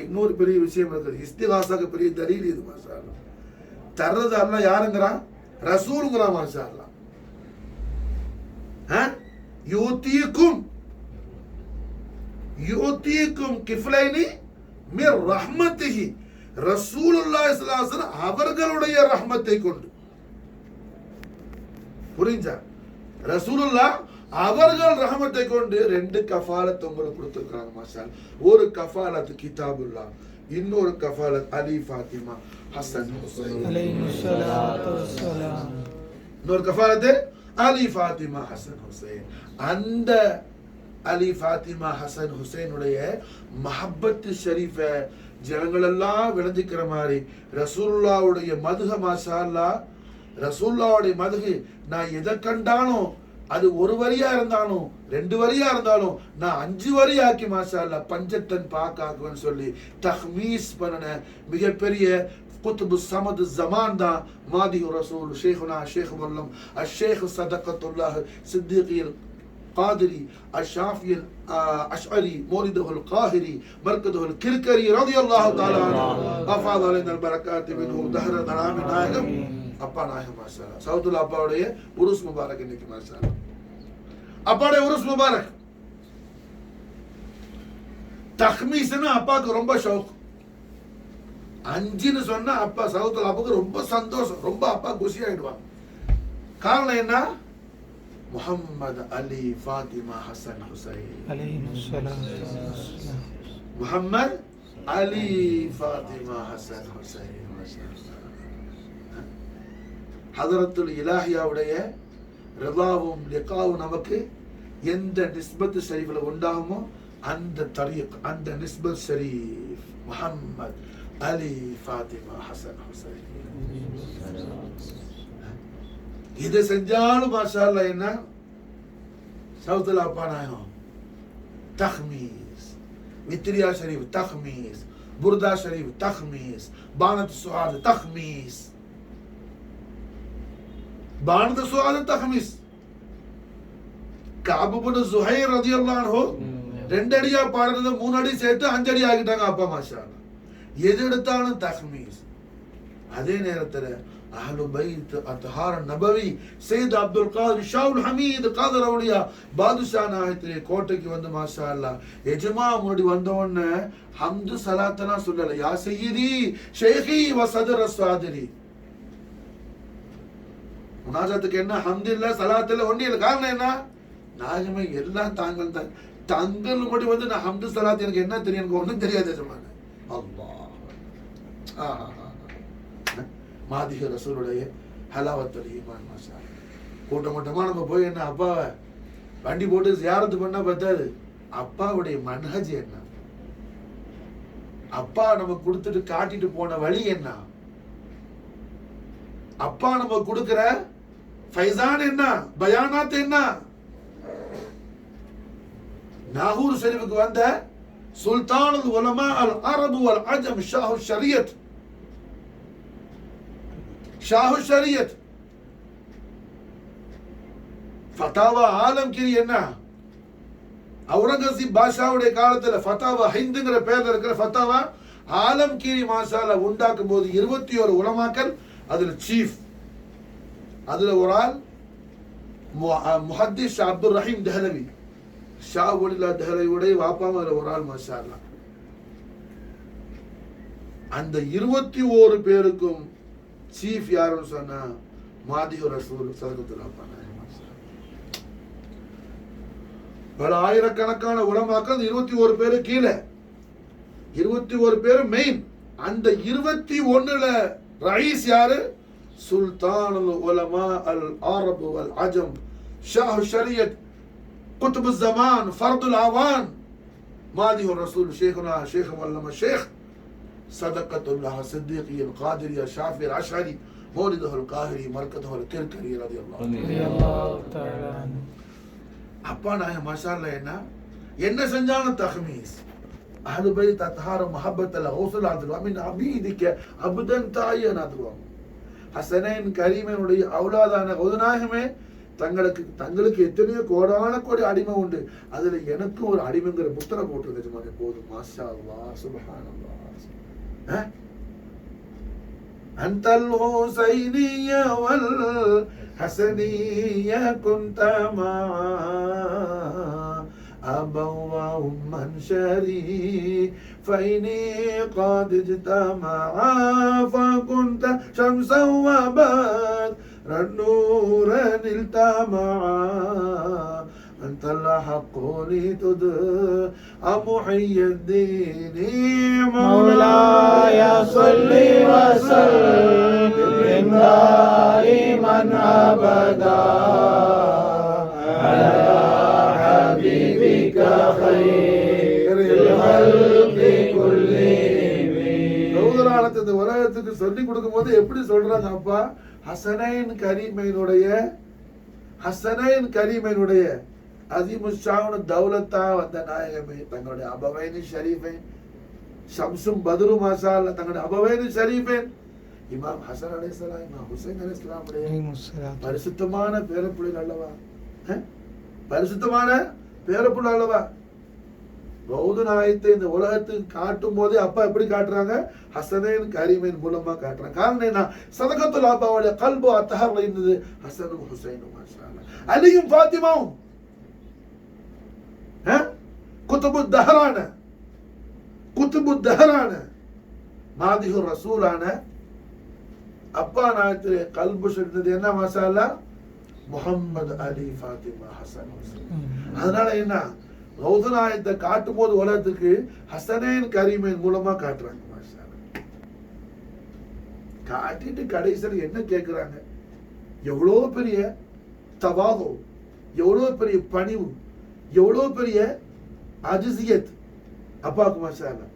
இன்னொரு பெரிய விஷயம் இருக்குது. இஸ்திகாஸாக்கு பெரிய தலீல் இது மாஷா அல்லாஹ். தர்றது அல்லாஹ் யாருங்கிறான்? ரசூலுங்கிறான் மாஷா அல்லாஹ். யூதீக்கும் கிஃப்லைனி மிர் ரஹ்மத்திஹி, ரசூலுல்லாஹி ஸல்லல்லாஹு அலைஹி வஸல்லம் அவர்களுடைய ரஹ்மத்தை கொண்டு. புரிஞ்சா? ரசூலுல்லாஹ் அவர்கள் ரஹமத்தை கொண்டு 2 கஃபாலத் உங்களுக்கு கொடுத்திருக்காங்க மாஷா அல்லாஹ். ஒரு கஃபாலத் கிதாபுல்லாஹ், இன்னொரு கஃபாலத் அலி ஃபாத்திமா ஹசன் ஹுசைன் அலைஹிஸ்ஸலாத்து வஸ்ஸலாம். இன்னொரு கஃபாலத் அலி ஃபாத்திமா ஹசன் ஹுசைன். அந்த அலி ஃபாத்திமா ஹசன் ஹுசைனுடைய மஹப்பத் ஷரீஃப ஜனங்கள் எல்லாம் விளங்கிக்கிற மாதிரி ரசூலுல்லாஹ்வுடைய மதுஹ மாஷா அல்லாஹ். ரசூலுல்லாஹ்வுடைய மதுஹ் நான் எதை கண்டாலும் அது ஒரு வரியா இருந்தாலும் 2 வரியா இருந்தாலும் நான் 5 வரி ஆக்கி மாஷா அல்லாஹ் பஞ்சத்தன் பாக்காக்குன்னு சொல்லி தஹ்மீஸ் பண்ணன மிகப்பெரிய குத்துபு சமது ஜமான் தான் மாதி ரசூல் ஷேகுனா ஷேக் முல்லம் அஷேக் சதகத்துல்லாஹ் சித்திகில் قادري الشافعي الأشعري مولده القاهري مركزه الكركري رضي الله تعالى عنه أفاض علينا البركات منه دهر الأنام நாயகம் அப்பா நாயகம் மாஷா அல்லாஹ். சவுதுல் அப்பாவுடைய உருஸ் முபாரக் இன்னைக்கு மாஷா அல்லாஹ். அப்பாவுடைய உருஸ் முபாரக். தஹ்மீஸ்னா அப்பாவுக்கு ரொம்ப ஷௌக். 5ன்னு சொன்னா அப்பா சவுதுல் அப்பாவுக்கு ரொம்ப சந்தோஷம், ரொம்ப அப்பா குஷி ஆயிடுவாங்க. காரணம் என்ன? முஹம்மது அலி ஃபாத்திமா ஹசன் ஹுசைன் அலைஹிஸ்ஸலாம். முஹம்மது அலி ஃபாத்திமா ஹசன் ஹுசைன். ஹதரத்துல் இலாஹியாவுடைய ரிதாவும் லிகாவும் நமக்கு எந்த நிஸ்பத் ஷரீஃப்ல உண்டாகுமோ அந்த தரீக், அந்த நிஸ்பத் ஷரீஃப் முஹம்மது அலி ஃபாத்திமா ஹசன் ஹுசைன். இது செஞ்சாலும் மாஷா அல்லாஹ் என்ன சவுதுல் அப்பா நாயகம் தஹ்மீஸ், வித்ரியா ஷரீஃப் தஹ்மீஸ், புர்தா ஷரீஃப் தஹ்மீஸ், பானத் சுஆத் தஹ்மீஸ், பானத் சுஆத் தஹ்மீஸ். கஅப் இப்னு ஸுஹைர் ரலியல்லாஹு அன்ஹு 2 அடியா பாடுறது 3 அடி சேர்த்து 5 அடி ஆகிட்டாங்க அப்பா மாஷா அல்லாஹ். எது எடுத்தாலும் தஹ்மீஸ். அதே நேரத்துல அஹ்லு பைத் அத்ஹார நபவி சையத் அப்துல் காதிர் ஷாவுல் ஹமீத் காதர் அவுலியா பாதுஷா நாயகத்திலே கோட்டைக்கு வந்து மாஷா அல்லாஹ் எஜமா முன்னாடி வந்தவொடனே ஹம்து சலாத்தனா சொல்லல, யா சய்யிதி ஷேഖி வ சதர் அஸ்வாதிரி. முனாஜாத்துக்கு என்ன ஹம்து இல்ல சலாத் இல்ல ஒண்ணு இல்ல. காரணம் என்ன? நாயகமே எல்லாம் தாங்கள் தான். தங்கள் முன்னாடி வந்து நான் ஹம்து சலாத் எனக்கு என்ன தெரியும்? எனக்கு ஒன்றும் தெரியாது எஜமான. அல்லாஹ் மாதிக ரசூலுடைய ஹலாவத்துல் ஈமான் மாஷா அல்லாஹ். கூட்டமா நம்ம போய் என்ன அப்பாவை வண்டி போட்டு ஜியாரத்து பண்ணா பத்தாது. அப்பாவுடைய மன்ஹஜ் என்ன? அப்பா நம்ம கொடுத்துட்டு காட்டிட்டு போன வழி என்ன? அப்பா நம்ம கொடுக்கிற ஃபைசான் என்ன? பயானாத் என்ன? நாகூர் ஷரீஃபுக்கு வந்த சுல்தானுல் உலமா அல் அரபு வல் அஜம் ஷாஹு ஷரியத், ஷாஹு ஷரியத் ஃபதாவா ஆலம்கீரி என்ன? அவுரங்கசீப் பாஷாவுடைய காலத்துல ஃபதாவா ஹிந்துங்கிற பேர்ல இருக்கிற ஃபதாவா ஆலம்கீரி மாஷால உண்டாக்கும் போது 21 உலமாக்கள் அதுல சீஃப். அதுல ஒரு ஆள் முஹத்திஸ் அப்துல் ரஹீம் தெஹ்லவி, ஷா வலில்லா தெஹ்லவியுடைய வாப்பாவும் அதுல ஒரு ஆள் மாஷா அல்லாஹ். அந்த 21 பேருக்கும் சீஃப் யாருன்னு சொன்னா மாதிஹு ரசூல் ஸல்லல்லாஹு அலைஹி வஸல்லம். பல ஆயிரக்கணக்கான உலமாக்கள் 21 பேரு கீழே, 21 பேரு மெயின். அந்த 21ல ரயீஸ் யாரு? சுல்தானுல் உலமா அல் அரப் வல் அஜம், ஷாஹு ஷரியத், குத்பு ஸமான், ஃபர்துல் ஆவான், மாதிஹு ரசூல் ஷேഖுனா ஷேഖ் வல்லம ஷேഖ் சதகத்துல்லாஹ் சித்திகி அல் காதிரி ஷாஃபி அல் அஷ்அரி மௌலிதுல் காஹிரி மர்கதுல் கிர்கரி ரலியல்லாஹு தஆலா. அப்பா நாய மாஷாஅல்லாஹ் என்ன செஞ்சாலும் தஹ்மீஸ். அஹ்லு பைத் அத்ஹார் முஹப்பத் அல் ஹுஸ்ல் அத்வா மின் அபீதிக அப்தன் தாயன் அத்வா. ஹசனைன் கரீமனுடைய அவுலாதான கௌதநாயகமே, தங்களுக்கு எத்தனையோ கோடான கோடி அடிமை உண்டு, அதுல எனக்கு ஒரு அடிமைங்கிற முத்திரை போட்டிருக்க போதும். மாஷா அல்லாஹ் சுப்ஹானல்லாஹ். அன்தல் ஹுசைனிய வல் ஹசனிய குந்தமா அபவஹும் மன் ஷரீஃபைனி قد اجتمعا فكنت شمسا وبدرا نورا التمعا أنت الحق لتدعى محي الدين مولاي صل وسلم دائما أبدا على حبيبك خير الخلق كلهم. இந்த உலகத்துக்கு சொல்லி கொடுக்கும் போது எப்படி சொல்றாங்க அப்பா? ஹசனைன் கரீமைனுடைய அஸீமுஷான் தௌலத்தா வந்த நாயகமே, தங்களுடைய அபவைனி ஷரீஃபை ஷம்சும் பத்ரு மாஷா அல்லாஹ், தங்களுடைய அபவைனி ஷரீஃபை இமாம் ஹசன் அலைஹிஸ்ஸலாம், இமாம் ஹுசைன் அலைஹிஸ்ஸலாம் பரிசுத்தமான பேரப்புள்ளைகள் அல்லவா? பரிசுத்தமான பேரப்புள்ள அல்லவா? பௌத்த நாயத்தை இந்த உலகத்துக்கு காட்டும் போதே அப்பா எப்படி காட்டுறாங்க? ஹசனைன் கரீமைன் மூலமா காட்டுறாங்க. காரணம் என்ன? சதகத்துல் அப்பாவுடைய கல்பு அத்தஹர்ல இருந்தது ஹசனும் ஹுசைனும் மாஷா அல்லாஹ், அலியும் ஃபாத்திமாவும், குத்துபு தஹரான மாதிஹு ரசூலான அப்பா நாயத்திலே கல்பு இருந்தது என்ன மாஷா அல்லாஹ்? முஹம்மது அலி ஃபாத்திமா ஹசன் ஹுசைன். அதனால என்ன? கௌதநாயத்தை காட்டும் போது உலகத்துக்கு ஹசனைன் கரீமைன் மூலமா காட்டுறாங்க. மாஷா அல்லாஹ். காட்டிட்டு கடைசியில் என்ன கேட்கிறாங்க? எவ்வளோ பெரிய தவாது, எவ்வளோ பெரிய பணிவு, எவ்வளோ பெரிய அஜிசியத் அப்பாவுக்கு. மாஷா அல்லாஹ்.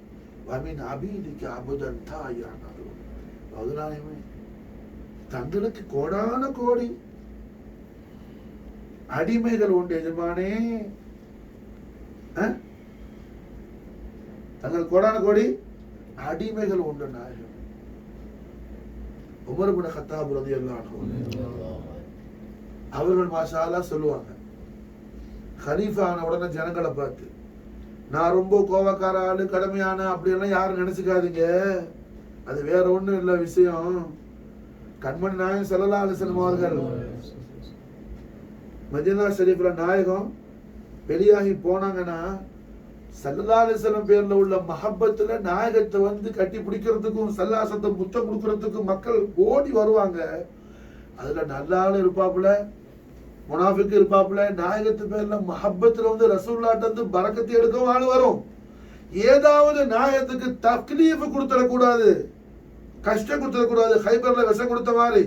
வமின் அபீதிக அபுதன் தாயான். கௌதநாயகமே, தங்களுக்கு கோடான கோடி அடிமைகள் உண்டு எஜமானே. தங்கள் கோடான கோடி அடிமைகள் உண்டு நாயகம். உமர் இப்னு கத்தாப் ரலியல்லாஹு அன்ஹு அவர்கள் மாஷா அல்லாஹ் சொல்லுவாங்க, கலீஃபா ஆன உடனே ஜனங்களை பார்த்து, நான் ரொம்ப கோவக்கார ஆளு, கடமையான அப்படியெல்லாம் யாரும் நினைச்சுக்காதீங்க, அது வேற ஒண்ணும் இல்லை விஷயம். கண்மணி நாயகம் ஸல்லல்லாஹு அலைஹி வஸல்லம் அவர்கள் மதீனா ஷரீஃப்ல நாயகம் வெளியாகி போனாங்கன்னா ஸல்லல்லாஹு அலைஹி வஸல்லம் பேர்ல உள்ள மஹப்பத்துல நாயகத்தை வந்து கட்டி பிடிக்கிறதுக்கும் சல்லாசத்தை முத்தம் கொடுக்கறதுக்கும் மக்கள் ஓடி வருவாங்க. அதுல நல்ல ஆளு இருப்பாப்புல, முனாஃபிக் இருப்பாப்புல. நாயகத்து பேர்ல மஹப்பத்துல வந்து ரசூலுல்லாஹ்ட்ட வந்து பரக்கத்தை எடுக்கவும் ஆளு வரும். ஏதாவது நாயகத்துக்கு தக்லீஃப் கொடுத்துடக்கூடாது, கஷ்டம் கொடுத்துடக்கூடாது. ஹைபர்ல விஷம் கொடுத்த மாதிரி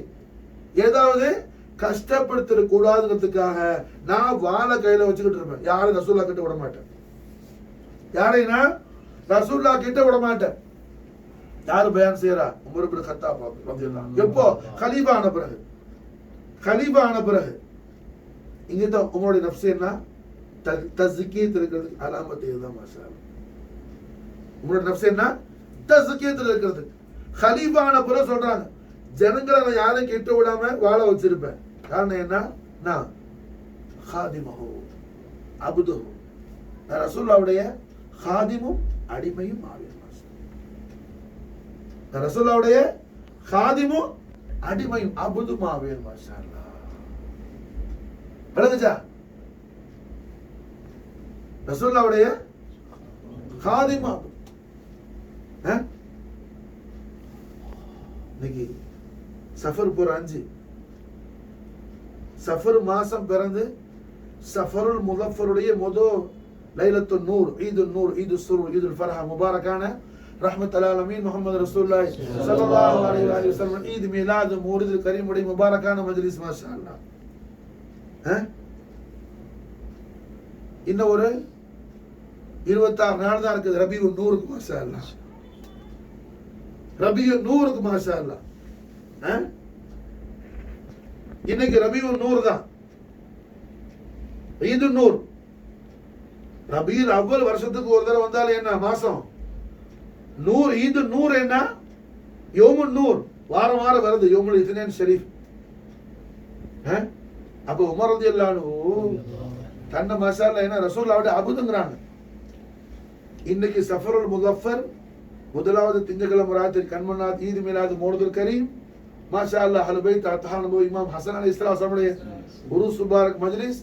ஏதாவது கஷ்டப்படுத்தக்கூடாதுங்கிறதுக்காக நான் வாழை கையில வச்சுக்கிட்டு இருப்பேன். யாரும் ரசூலுல்லாஹ் கிட்ட விட மாட்டேன். யாரைனா ரசூலுல்லாஹ் கிட்ட விட மாட்டேன். யாரு பயான் செய்யறா? உமர் இப்னு கத்தாப் ரலியல்லாஹு அன்ஹு. எப்போ? கலீஃபா ஆன பிறகு. இங்கதான் உங்களுடைய நஃப்ஸ் என்ன தஸ்கியத் இருக்கிறது அலாமத்து இதுதான். மாஷா அல்லாஹ். உங்களுடைய நஃப்ஸ் என்ன தஸ்கியத்தில் இருக்கிறது. கலீஃபா ஆன பிறகு சொல்றாங்க, ஜனங்களை நான் யாரையும் கெட்ட விடாம வாழ வச்சிருப்பேன். காரணம் என்ன? நான் ஹாதிமஹு அபுதுஹு. ரசூலுல்லாஹ்வுடைய ஹாதிமும் அடிமையும் ஆவேன். ரசூலுல்லாஹ்வுடைய ஹாதிமும் அடிமையும் அபுதும் ஆவேன். மாஷா அல்லாஹ். விளங்குச்சா? ரசூலுல்லாஹ்வுடைய ஹாதிம் அபுது. இன்னைக்கு சஃபர் போற 5 சஃபர் மாசம் பிறந்து சஃபருல் முதஃபருடைய முதல் லைலத்துன் நூர், ஈதுன் நூர், ஈது சுரூர், ஈதுல் ஃபரஹ் முபாரக்கான ரஹ்மத்துல் ஆலமீன் முஹம்மது ரசூலுல்லாஹி ஸல்லல்லாஹு அலைஹி வஸல்லம் ஈத் மீலாத் மௌலிதுல் கரீம் உடைய முபாரக்கான மஜ்லிஸ். மாஷா அல்லாஹ். இன்னும் ஒரு 26 நாள் தான் இருக்குது ரபியுன் நூருக்கு. மாஷா அல்லாஹ். ரபியுன் நூருக்கு. மாஷா அல்லாஹ். இன்னைக்கு ரபியுன் நூர் தான், ஈதுன் நூர். ரபியுல் அவ்வல் வருஷத்துக்கு ஒரு தடவை வந்தாலும் என்ன மாசம் நூர், ஈது நூர் என்ன யோமுன் நூர், வாரம் வாரம் வருது யோமுல் இத்னேன் ஷரீஃப். அப்ப உமர் ரலியல்லாஹு அன்ஹு தன்னை மாஷா அல்லாஹ் என்ன ரசூலுல்லாஹ்வுடைய அபுதுங்கறாங்க. இன்னைக்கு சஃபருல் முதஃபர் முதலாவது திங்கட்கிழமை ராத்திரி கண்மன்னாத் ஈத் மீலாத் மௌலிதுல் கரீம். மாஷா அல்லாஹ் அஹ்லுல் பைத் அத்ஹான் நபி இமாம் ஹசன் அலைஹிஸ்ஸலாம் உடைய உருஸ் முபாரக் மஜ்லிஸ்.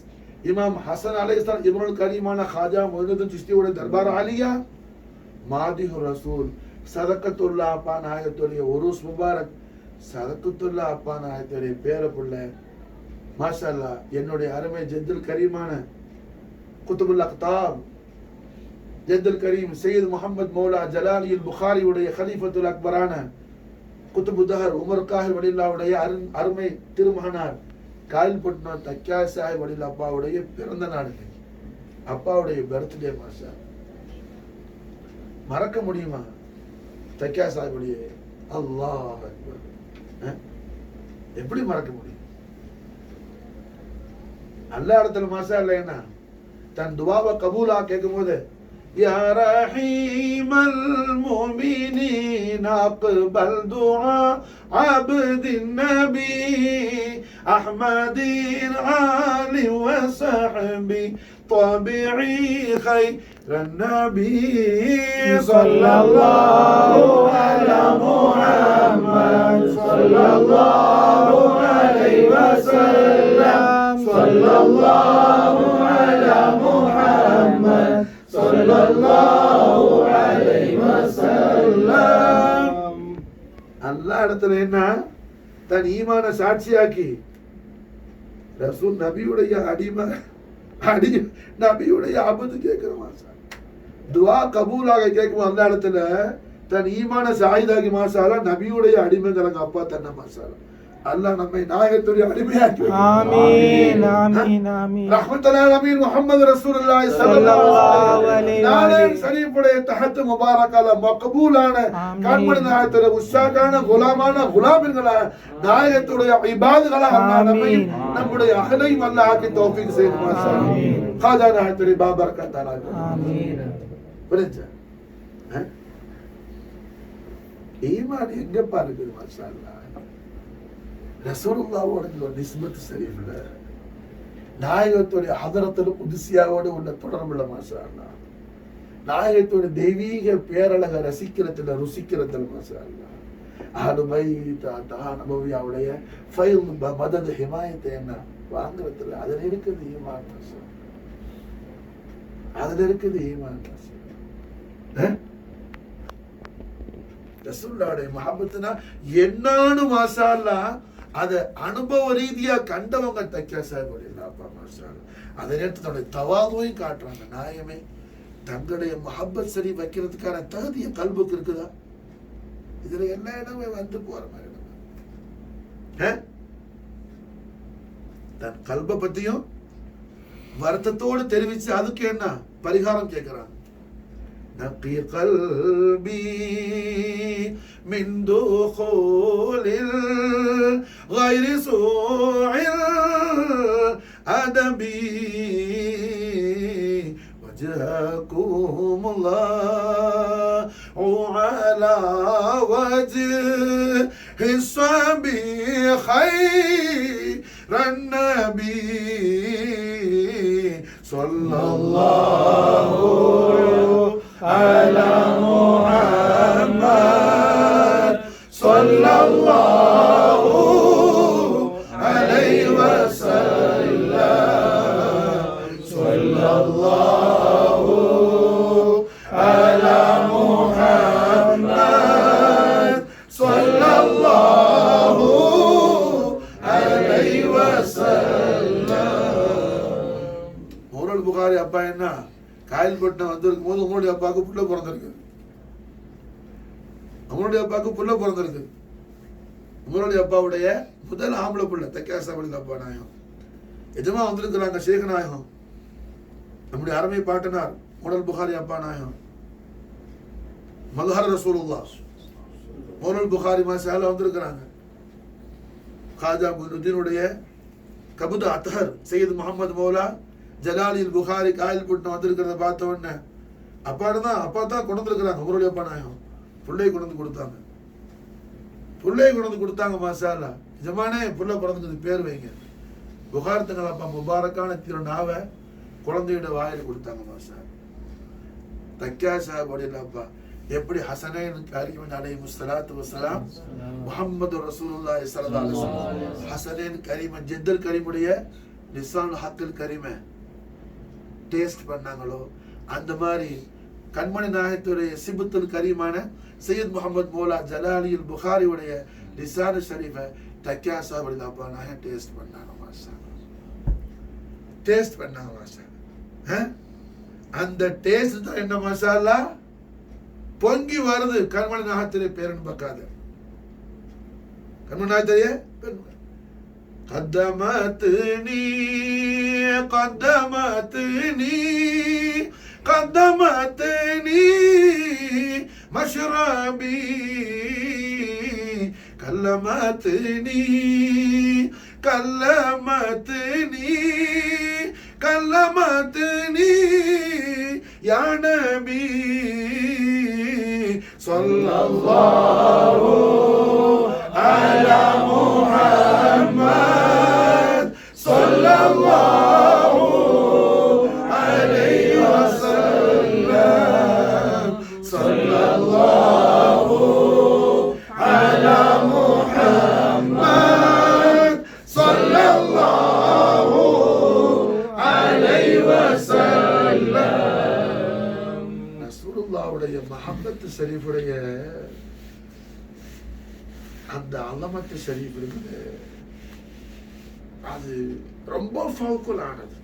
இமாம் ஹசன் அலைஹிஸ்ஸலாம் இப்னுல் கரீமான காஜா மொய்னுதீன் சிஸ்தியுடைய தர்பார் ஆலியா, மாதிஹு ரசூல், சதகத்துல்லா அப்பா நாயகத்துடைய உருஸ் முபாரக், சதகத்துல்லா அப்பா நாயகத்துடைய பேர பிள்ளை. மாஷா அல்லாஹ் என்னுடைய அருமை ஜத்துல் கரீமான குத்துபுல் அக்தாப் ஜத்துல் கரீம் சையத் முஹம்மது மௌலா ஜலாலியுல் புகாரி உடைய கலீஃபத்துல் அக்பரான குத்துபுத்தஹர் உமர் காஹிர் வலில்லாவுடைய அருமை திருமகனார் காயல்பட்டினம் தக்கியா சாஹிப் வலில்லா அப்பாவுடைய பிறந்த நாடு, அப்பாவுடைய பர்த்டே. மாஷா மறக்க முடியுமா தக்கியா சாஹிப் உடைய? அல்லாஹ் அக்பர். எப்படி மறக்க முடியும்? அல்லா இடத்துல மாஷா அல்லாஹ் என்ன தன் துவாவை கபூலா கேட்கும் போது யா ரஹீமல் முஃமினீன் அக்பல் துஆ அப்தின் நபி அஹ்மதின் ஆலி வ ஸஹ்பி طبيعي خير النبي صلى الله على محمد صلى الله عليه وسلم صلى الله على محمد صلى الله عليه وسلم. அல்லாஹ் இடத்துல என்ன தன் ஈமான சாட்சியாக்கி ரசூல் நபியுடைய அடிமை நபியுடைய அபுது கேட்கிறோம். துவா கபூலாக கேட்கும் அந்த இடத்துல தன் ஈமான சாயிதாகி மாசாலா நபியுடைய அடிமைங்கிறாங்க அப்பா தன்னை மாசாலா. அல்லாஹ் நம்மை நாயகத்துடைய அடிமையாக்கி ஆமீன் ஆமீன் ஆமீன். ரஹ்மத்துல் ஆலமீன் முஹம்மது ரசூலுல்லாஹி ஸல்லல்லாஹு அலைஹி வஸல்லம் ஷரீஃபுடைய தஹத் முபாரக்கால மக்பூலான கண்மணி நாயகத்துடைய உஸ்ஸாகான குலாமான குலாமின்களா நாயகத்துடைய இபாதுகளா அல்லாஹ் நம்மை நம்முடைய அஹலையும் அல்லாஹ் ஆக்கி தௌஃபீக் செய்து மாஷா ஆமீன். காஜா நாயகத்துடைய பாபரக்கத் ஆமீன். புரிஞ்சா? ஈமான் எங்க பாருங்க மாஷா அல்லாஹ். ரசூலுல்லாஹ்வோட ஒரு நிஸ்பத் சரியில்லை, நாயகத்துடைய ஹதரத்துல குதுசியாவோட உள்ள தொடர்புள்ள மாஷா அல்லாஹ். நாயகத்துடைய தெய்வீக பேரழக ரசிக்கிறதுல ருசிக்கிறதுல மாஷா அல்லாஹ். அஹ்லுல் பைத் நபவியாவுடைய ஃபைல் மதத் ஹிமாயத்தை என்ன வாங்குறதுல அதுல இருக்குது ஈமான் மாஷா. அதுல இருக்குது ஈமான் மாஷா. ரசூலுல்லாஹ்வுடைய மஹப்பத்னா என்னன்னு மாஷா அல்லாஹ் அதை அனுபவ ரீதியா கண்டவங்க தக்கியா சாஹிப் அப்பா மாஷா அல்லாஹ். அதை நேரத்து தன்னுடைய தவாதுவையும் காட்டுறாங்க. நாயமே தங்களுடைய மஹப்பத் சரி வைக்கிறதுக்கான தகுதிய கல்புக்கு இருக்குதா? இதுல எல்லா இடமே வந்து போற மாதிரி தன் கல்ப பத்தியும் வருத்தத்தோடு தெரிவிச்சு அதுக்கு என்ன பரிகாரம் கேட்கிறாங்க. نقي قلبي من دخول غير سوء الأدب وجهكم الله على وجه الصبي خير النبي ஸல்லல்லாஹு அலா முஹம்மத் ஸல்லல்லாஹு அலைஹி வஸல்லம் ஸல்லல்லாஹு அலா முஹம்மத் ஸல்லல்லாஹு அலைஹி வஸல்லம். மௌலல் புகாரி அப்பா என்ன காயல்பட்டினம் வந்திருக்கும் போது உங்களுடைய அப்பாவுக்கு புள்ள பிறந்திருக்கு. உங்களுடைய அப்பாவுக்கு புள்ள பிறந்திருக்கு. உங்களுடைய அப்பாவுடைய முதல் ஆம்பளை புள்ள தக்கியாசாவளி அப்பா நாயகம் எஜமா வந்திருக்கிறாங்க. ஷேக் நாயகம் நம்முடைய அருமை பாட்டனார் மௌலல் புகாரி அப்பா நாயகம் மல்ஹர் ரசூலுல்லாஹ் மௌலல் புகாரி மாஷாஅல்லாஹ் வந்திருக்கிறாங்க. காஜா முஹினுddinுடைய கபுத அத்ஹர் சையத் முஹம்மது மௌலா ஜலாலில் புகாரி காயல்பட்டினம் வந்திருக்கிறத பார்த்த உடனே அப்பா தான் கொண்டு வந்துருக்கிறாங்க. உங்களுடைய அப்பா நாயகம் புள்ளை கொண்டு வந்து கொடுத்தாங்க. மாஷா அல்லாஹ். ஜமானே புள்ள பிறந்துக்கு பேர் வைங்க. புகார் தங்கள் அப்பா முபாரக்கான திருநாவை குழந்தையோட வாயில கொடுத்தாங்க. மாஷா தக்கியா சாஹிபுடைய அப்பா எப்படி ஹசனைன் கரீம் அலைஹி ஸலாத்து வஸலாம் முஹம்மது ரசூலுல்லாஹி ஸல்லல்லாஹு அலைஹி வஸல்லம் ஹசனைன் கரீம் ஜித்தல் கரீமுடைய லிசான் ஹக்கில் கரீமை டேஸ்ட் பண்ணாங்களோ அந்த மாதிரி கண்மணி நாயகத்துடைய சிபுத்துல் கரீமான சையத் முகமது மௌலா ஜலாலில் புகாரியுடைய லிசான் ஷரீஃபை தக்கியா சாஹிபுடைய அப்பா நாயகம் டேஸ்ட் பண்ணாங்க. மாஷா அந்த டேஸ்ட் தான் என்ன மாஷா அல்லாஹ் பொங்கி வருது. கண்மணி நாயகத்திலே பேரன் பக்காத கண்மணி நாயகத்திலே قدمتني مشربي كلمتني يا نبي صلى الله على محمد صلى الله عليه وسلم صلى الله على محمد صلى الله عليه وسلم. ரசூலுல்லாஹ்வுடைய மஹப்பத் ஷரீஃபுடைய அந்த அலமத்து ஷரீஃப் இருக்குது. அது ரொம்ப ஃபவுக்குலானது.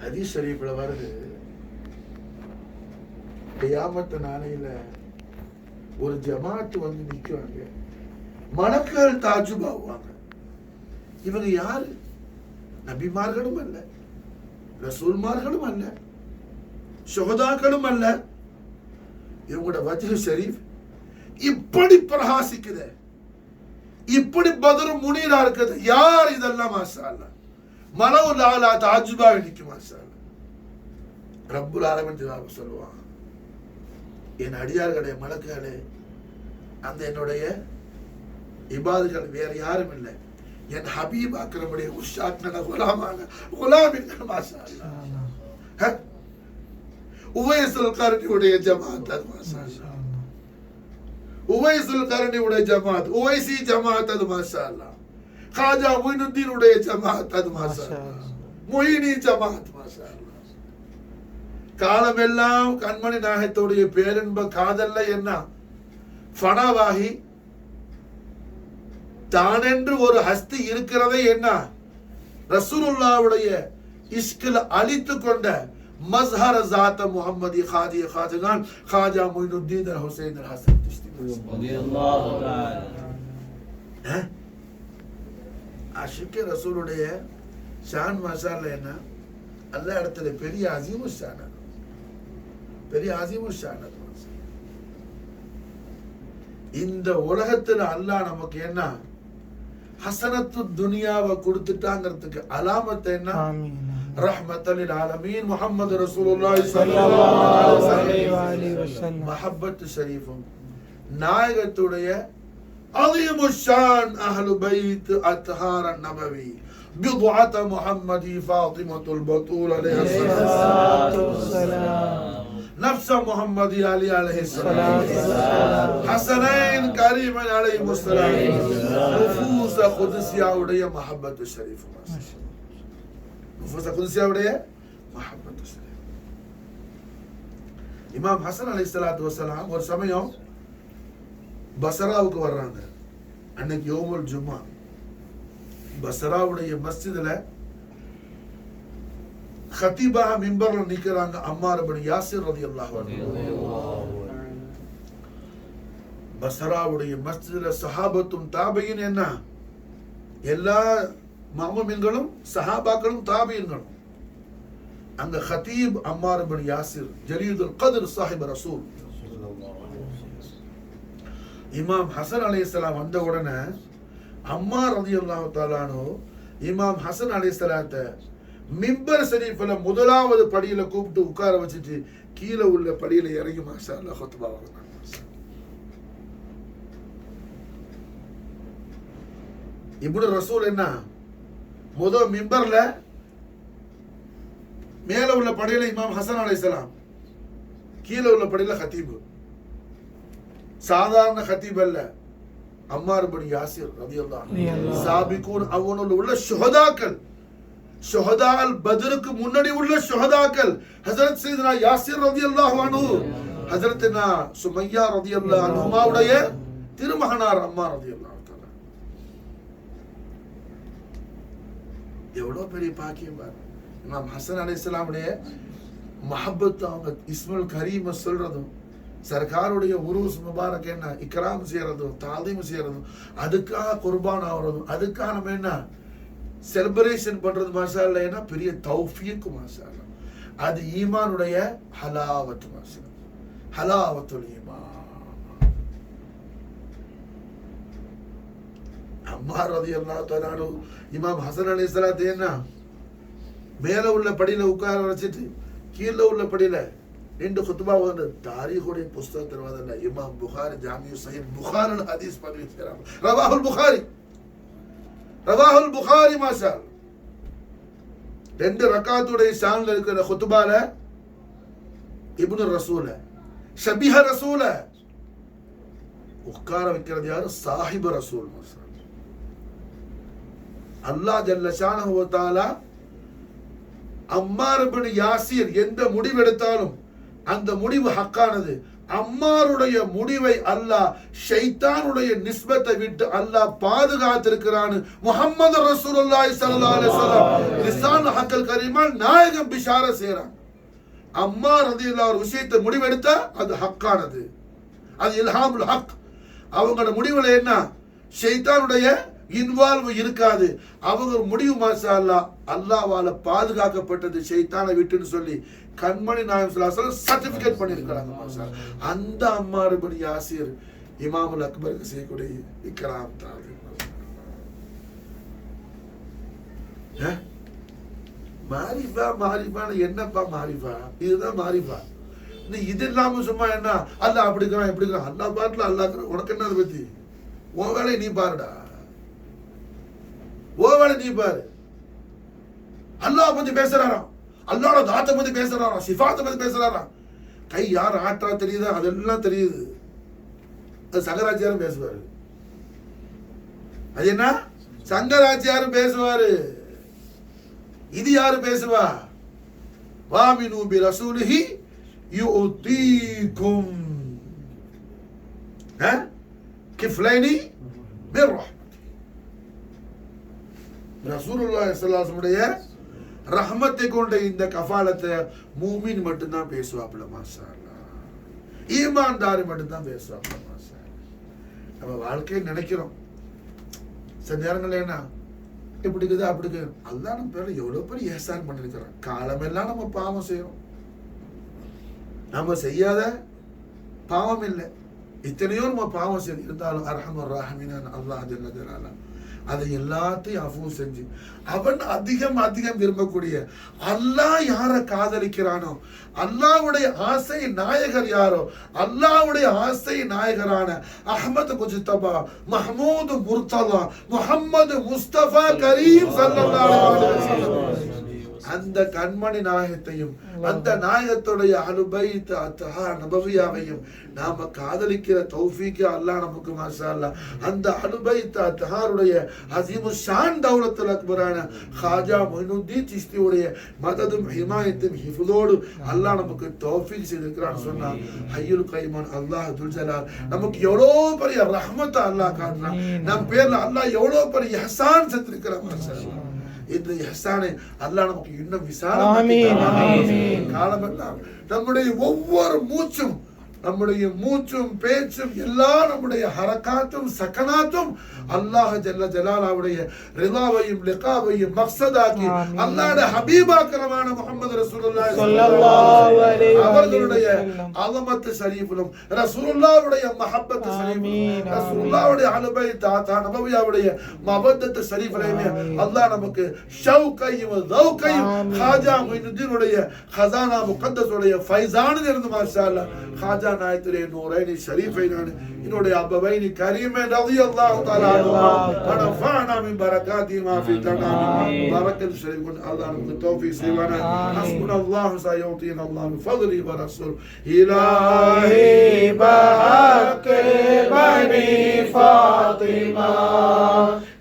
ஹதீஸ் ஷரீஃப்ல வருது, கியாமத் நாளையில ஒரு ஜமாத் வந்து நிக்குவாங்க. மலக்குகள் தாஜுப் ஆவாங்க. இவங்க யாரு? நபிமார்களும் அல்ல, ரசூல்மார்களும் அல்ல, ஷுஹதாக்களும் அல்ல. இவங்களோட வஜ்ஹு ஷரீஃப் இப்படி பிரகாசிக்குது, இப்படி பத்ரு முனீரா இருக்குது. யார் இதெல்லாம்? மாஷா அல்லாஹ் மலவுல் ஆலா தாஜுபா நிக்கும். மாஷா அல்லாஹ் ரப்புல் ஆலமீன் ஜவாப் சொல்லுவான், என் அடியார்களே மலக்குகளே, அந்த என்னுடைய இபாதுகள் வேற யாரும் இல்லை, என் ஹபீப் அக்ரமுடைய உஷாக்ன குலாமான குலாமின்கள். மாஷா அல்லாஹ் உவைசுல் கர்ணியுடைய ஜமாத். அது மாஷா அல்லாஹ் உவைசுல் கர்ணியுடைய ஜமாத், உவைசி ஜமாத். அது மாஷா அல்லாஹ் காஜா முஹினுddinுடைய ஜமாத். அது மாஷா அல்லாஹ் முஹினி ஜமாத். மாஷா அல்லாஹ் காலமெல்லாம் கண்மணி நாயகத்துடைய பேரன்ப காதல்ல என்ன ஃபனாவாகி தானென்று ஒரு ஹஸ்தி இருக்கிறதே என்ன ரசூலுல்லாஹ்வுடைய இஸ்கில் அழித்து கொண்ட மஸ்ஹர் ஜாத் முஹம்மதி காதி காஜகான் காஜா முஹினுddin ஹுசைன் அல் ஹசன் திஷ்தி ரலியல்லாஹு தஆலா. ஆஷிக் ரசூலுடைய ஷான் மாஷா அல்லாஹ் என்ன அல்லாஹ் இடத்துல பெரிய அஸீமு ஷான், பெரிய அஸீமு ஷான். இந்த உலகத்துல அல்லாஹ் நமக்கு என்ன ஹசனத்து துனியாவை கொடுத்துட்டாங்கிறதுக்கு அலாமத் என்ன? ரஹ்மத்தல் லில் ஆலமீன் முஹம்மது ரசூலுல்லாஹி ஸல்லல்லாஹு அலைஹி வஸல்லம் மஹப்பத் ஷரீஃபும் நாயகத்துடைய அஸீமு ஷான் அஹ்லு பைத் அத்ஹார் நபவி بضعة محمد فاطمة البطول عليه الصلاة والسلام نفس محمد علي عليه السلام حسنين كريمين عليه السلام نفوس قدسية உடைய محبة الشريف نفوس قدسية உடைய محبة الشريف இமாம் ஹசன் அலைஹிஸ்ஸலாத்து வஸலாம் ஒரு சமயம் பஸ்ராவுக்கு வர்றாங்க. அன்னைக்கு யோமுல் ஜும்மா. பஸ்ராவுடைய மஸ்ஜிதுல खतीबा मिंबर निकरांग अम्मार बिन यासिर रदियल्लाहु अन्हु பஸ்ராவுடைய மஸ்ஜிதுல சஹாபத்தும் தாபீன் என்ன எல்லா மாமுமின்களும் சஹாபாக்களும் தாபீன்களும். அங்க खतीब अम्मार बिन यासिर जलीदुल क़द्र साहिब रसूल இமாம் ஹசன் அலைஹிஸ்ஸலாம் வந்த உடனே அம்மார் ரலியல்லாஹு தஆலா அன்ஹு இமாம் ஹசன் அலைஹிஸ்ஸலாத்தை மிம்பர் ஷரீஃப்ல முதலாவது படியில கூப்பிட்டு உட்கார வச்சுட்டு கீழே உள்ள படியில இறங்கி மாஷா அல்லாஹ் குத்பா வழங்கினாங்க. இப்னு ரசூல் என்ன முதல் மிம்பர்ல மேல உள்ள படியில இமாம் ஹசன் அலைஹிஸ்ஸலாம், கீழே உள்ள படியில खतीब. சாதாரண खतीब அல்ல, அம்மார் பின் யாசிர் ரலியல்லாஹு அன்ஹு சாபிகூன் அவ்வளவு உள்ள ஷுஹதாக்கள், ஷுஹதால் பத்ருக்கு முன்னாடி உள்ள ஷுஹதாக்கள். ஹஜ்ரத் சையதுனா யாசிர் ரலியல்லாஹு அன்ஹு ஹஜ்ரத்னா சுமையா ரலியல்லாஹு அன்ஹுமாவுடைய திருமகனார் அம்மார் ரலியல்லாஹு தஆலா. எவ்வளவு பெரிய பாக்கியம் பாரு. இமாம் ஹசன் அலைஹிஸ்ஸலாமுடைய மஹப்பத், அவங்க இஸ்முல் கரீம் சொல்றதும் சர்க்காருடைய உருஸ் முபாரக் என்ன இக்ராம் செய்யறதும் தாதீம் செய்யறதும் அதுக்காக குர்பான் ஆகிறதும் அதுக்காக நம்ம என்ன செலிப்ரேஷன் பண்றது மாஷா அல்லாஹ் என்ன பெரிய தௌஃபீக் மாஷா அல்லாஹ். அது ஈமானுடைய ஹலாவத் மாஷா அல்லாஹ், ஹலாவத்துல் ஈமான். அம்மார் ரலியல்லாஹு தஆலா அன்ஹு இமாம் ஹசன் அலைஹிஸ்ஸலாத்து என்ன மேல உள்ள படியில உட்கார வச்சிட்டு கீழே உள்ள படியில ரெண்டு குத்பா வந்து தாரீഖுடைய புத்தகத்தில் வந்தல்ல இமாம் புகாரி ஜாமிஉ சஹீஹ் புகாரில் ஹதீஸ் பதிவு செய்றாங்க. ரவாஹுல் புகாரி, ரவாஹுல் புகாரி மாஷா அல்லாஹ். ரெண்டு ரக்காத்துடைய ஷான்ல இருக்கிற குத்பால இப்னு ரசூல ஷபீஹ ரசூல உட்கார வைக்கிறது யாரு? சாஹிபு ரசூல் மாஷா அல்லாஹ். அல்லாஹ் ஜல்ல ஷானஹு வ தஆலா அம்மார் பின் யாசிர் எந்த முடிவு எடுத்தாலும் அந்த முடிவு ஹக்கானது. அம்மாருடைய முடிவை அல்லாஹ் ஷைத்தானுடைய நிஸ்பத்தை விட்டு அல்லாஹ் பாதுகாத்திருக்கிறான். முஹம்மது ரசூலுல்லாஹி ஸல்லல்லாஹு அலைஹி வஸல்லம் லிசான் ஹக்கல் கரீமால் நாயகம் பிஷார செய்றாங்க. அம்மார் ரலியல்லாஹு ஒரு விஷயத்தை முடிவெடுத்தா அது ஹக்கானது, அது இல்ஹாமுல் ஹக். அவங்களோட முடிவுல என்ன ஷைத்தானுடைய இன்வால்வ் இருக்காது. அவங்க முடிவு மாஷா அல்லாஹ் அல்லாஹ்வால பாதுகாக்கப்பட்டது ஷைத்தானை விட்டுன்னு சொல்லி கண்மணி நாயகம் ஸல்லல்லாஹு அலைஹி வஸல்லம் சர்டிபிகேட் பண்ணிருக்காங்க மாஷா அல்லாஹ். அந்த அம்மார் பின் யாசிர் இமாமுல் அக்பருக்கு செய்யக்கூடிய இக்ராம் தாலீம். மாரிஃபா மாரிஃபான்னு என்னப்பா மாரிஃபா? இதுதான் மாரிஃபா. நீ இது இல்லாம சும்மா என்ன அல்லாஹ் அப்படி இருக்கிறான் இப்படி இருக்கிறான், அல்லாஹ் பாட்டுல அல்லாஹ் உனக்கு என்ன அதை பத்தி? உன் வேலையை நீ பாருடா, ஓவேளை நீ பாரு. அல்லாஹ் பத்தி பேசுறாராம், அல்லாஹ்வோட தாத்தை பத்தி பேசுறாராம், சிஃபாத்தை பத்தி பேசுறாராம். கை யார் ஆற்றா தெரியுதா? அதெல்லாம் தெரியுது. அது சங்கராச்சாரம் பேசுவாரு. அது என்ன? சங்கராச்சாரம் பேசுவாரு. இது யாரு பேசுவா? வாமினு பி ரசூலிஹி யுதீகும் கிஃப்லைனி மிர் ரஹ்மத். ரசூலுல்லாஹி ஸல்லல்லாஹு அலைஹி வஸல்லம் ரஹ்மத்தை கொண்ட இந்த கஃபாலத்தை மூமின் மட்டும்தான் பேசுவாப்ல மாஷா அல்லாஹ். ஈமான்தாரி மட்டும்தான் பேசுவாப்ல மாஷா அல்லாஹ். நம்ம வாழ்க்கையை நினைக்கிறோம் சில நேரங்கள் என்ன இப்படி இருக்குது அப்படி இருக்குது. அல்லாஹ் நம்ம பேர்ல எவ்வளவு பெரிய ihsan பண்ணிருக்கிறோம். காலமெல்லாம் நம்ம பாவம் செய்யறோம். நம்ம செய்யாத பாவம் இல்லை. இத்தனையோ நம்ம பாவம் செய்ய இருந்தாலும் அர்ஹமர் ராஹிமீனான அல்லாஹ் ஜல்ல ஜலாலுஹு அதை எல்லாத்தையும் அஃபூ செஞ்சு அவன் அதிகம் அதிகம் விரும்பக்கூடிய அல்லாஹ் யாரை காதலிக்கிறானோ, அல்லாஹ்வுடைய ஆசை நாயகர் யாரோ, அல்லாஹ்வுடைய ஆசை நாயகரான அஹ்மத் முஜ்தபா, மஹ்மூது முர்தலா, முஹம்மது முஸ்தபா கரீம் ஸல்லல்லாஹு அலைஹி வஸல்லம் அந்த கண்மணி நாயகத்தையும் அந்த நாயகத்துடைய அஹ்லுல் பைத் அத்ஹார் நபவியாவையும் நாம காதலிக்கிற தௌஃபீக் அல்லாஹ் நமக்கு மாஷா அல்லாஹ் அந்த அஹ்லுல் பைத் அத்ஹாருடைய அஸீமு ஷான் தௌலத்துல் அக்பரான ஹாஜா மொயினுத்தீன் சிஸ்தியுடைய மததும் ஹிமாயத்தும் ஹிஃபுதோடு அல்லாஹ் நமக்கு தௌஃபீக் செய்திருக்கிறான்னு சொன்னா ஹய்யுல் கய்யூம் அல்லாஹ் துல் ஜலால் நமக்கு எவ்வளவு பெரிய ரஹ்மத் அல்லாஹ் காட்டுறான். நம் பேர்ல அல்லாஹ் எவ்வளவு பெரிய இஹ்சான் செஞ்சிருக்கிறான் மாஷா அல்லாஹ். இந்த இஹ்சானை அல்லாஹ் நமக்கு இன்னும் விசாலமாக்கி காலமெல்லாம் நம்முடைய ஒவ்வொரு மூச்சும், நம்முடைய மூச்சும் பேச்சும் எல்லாம் நம்முடைய ஹரகாத்தும் சக்கனாத்தும் அல்லாஹ் ஜல்ல ஜலாலுடைய ரிலாவையும் லிகாவையும் மக்சதாக்கி அல்லாஹ்வுடைய ஹபீபாக்கரமான முஹம்மது ரசூலுல்லாஹி ஸல்லல்லாஹு அலைஹி அவர்களுடைய அஸமத் ஷரீஃபிலும் ரசூலுல்லாஹ்வுடைய மஹப்பத் ஷரீஃபிலும் ரசூலுல்லாஹ்வுடைய அஹ்லுல் பைத் தாத்தா நபவியாவுடைய மவத்தத் ஷரீஃபிலுமே அல்லாஹ் நமக்கு ஷௌகையும் ஸௌகையும் ஹாஜா மொயினுத்தீனுடைய ஹஸானா முகத்தஸுடைய ஃபைஸானில் இருந்து மாஷா அல்லாஹ் ஹாஜா நாயத்துடைய நூரைனி ஷரீஃபைனான என்னுடைய அபவைனி கரீமே ரலியல்லாஹு தஆலா ونفعنا من بركاتهما في تمام بركة الشريف الله نمك توفيق سيوانا حسبنا الله سيعطينا الله من فضله ورسوله إلهي بحق بني فاطمة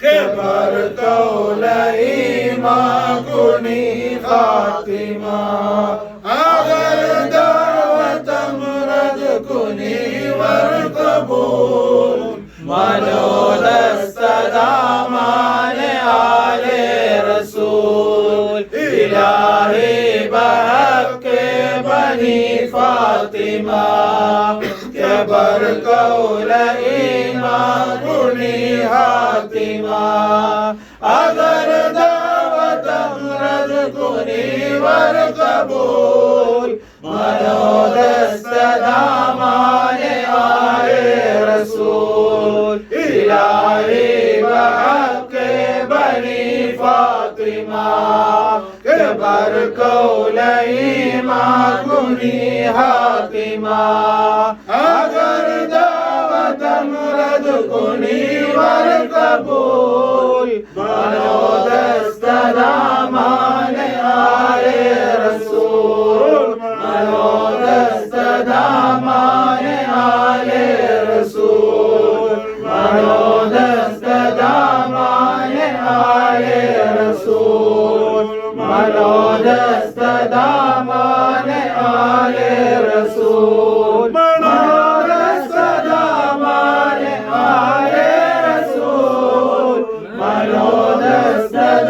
كبر قولي ما كني خاتمة أغر دعوة مرد كني والقبول منود استدامان آل رسول إلهي بحق بني فاطمة كبر قول إمام بني حاتمة أگر دعوت رزقني والقبول منود استدامان آل رسول إلهي بحق بني فاطمة كبر قول إمام بني حاتمة أگر دعوت رزقني والقبول منود استدامان آل رسول منود استدامان آل رسول منود استدامان آل رسول منود استدامان آل رسول منود استدامان آل رسول منود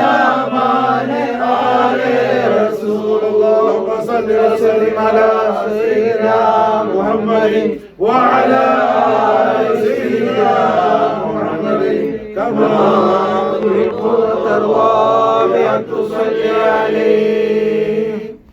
استدامان آل رسول اللهم صل وسلم على سيدنا محمد وعلى آل سيدنا محمد كما تحب وترضى بأن تصلي عليه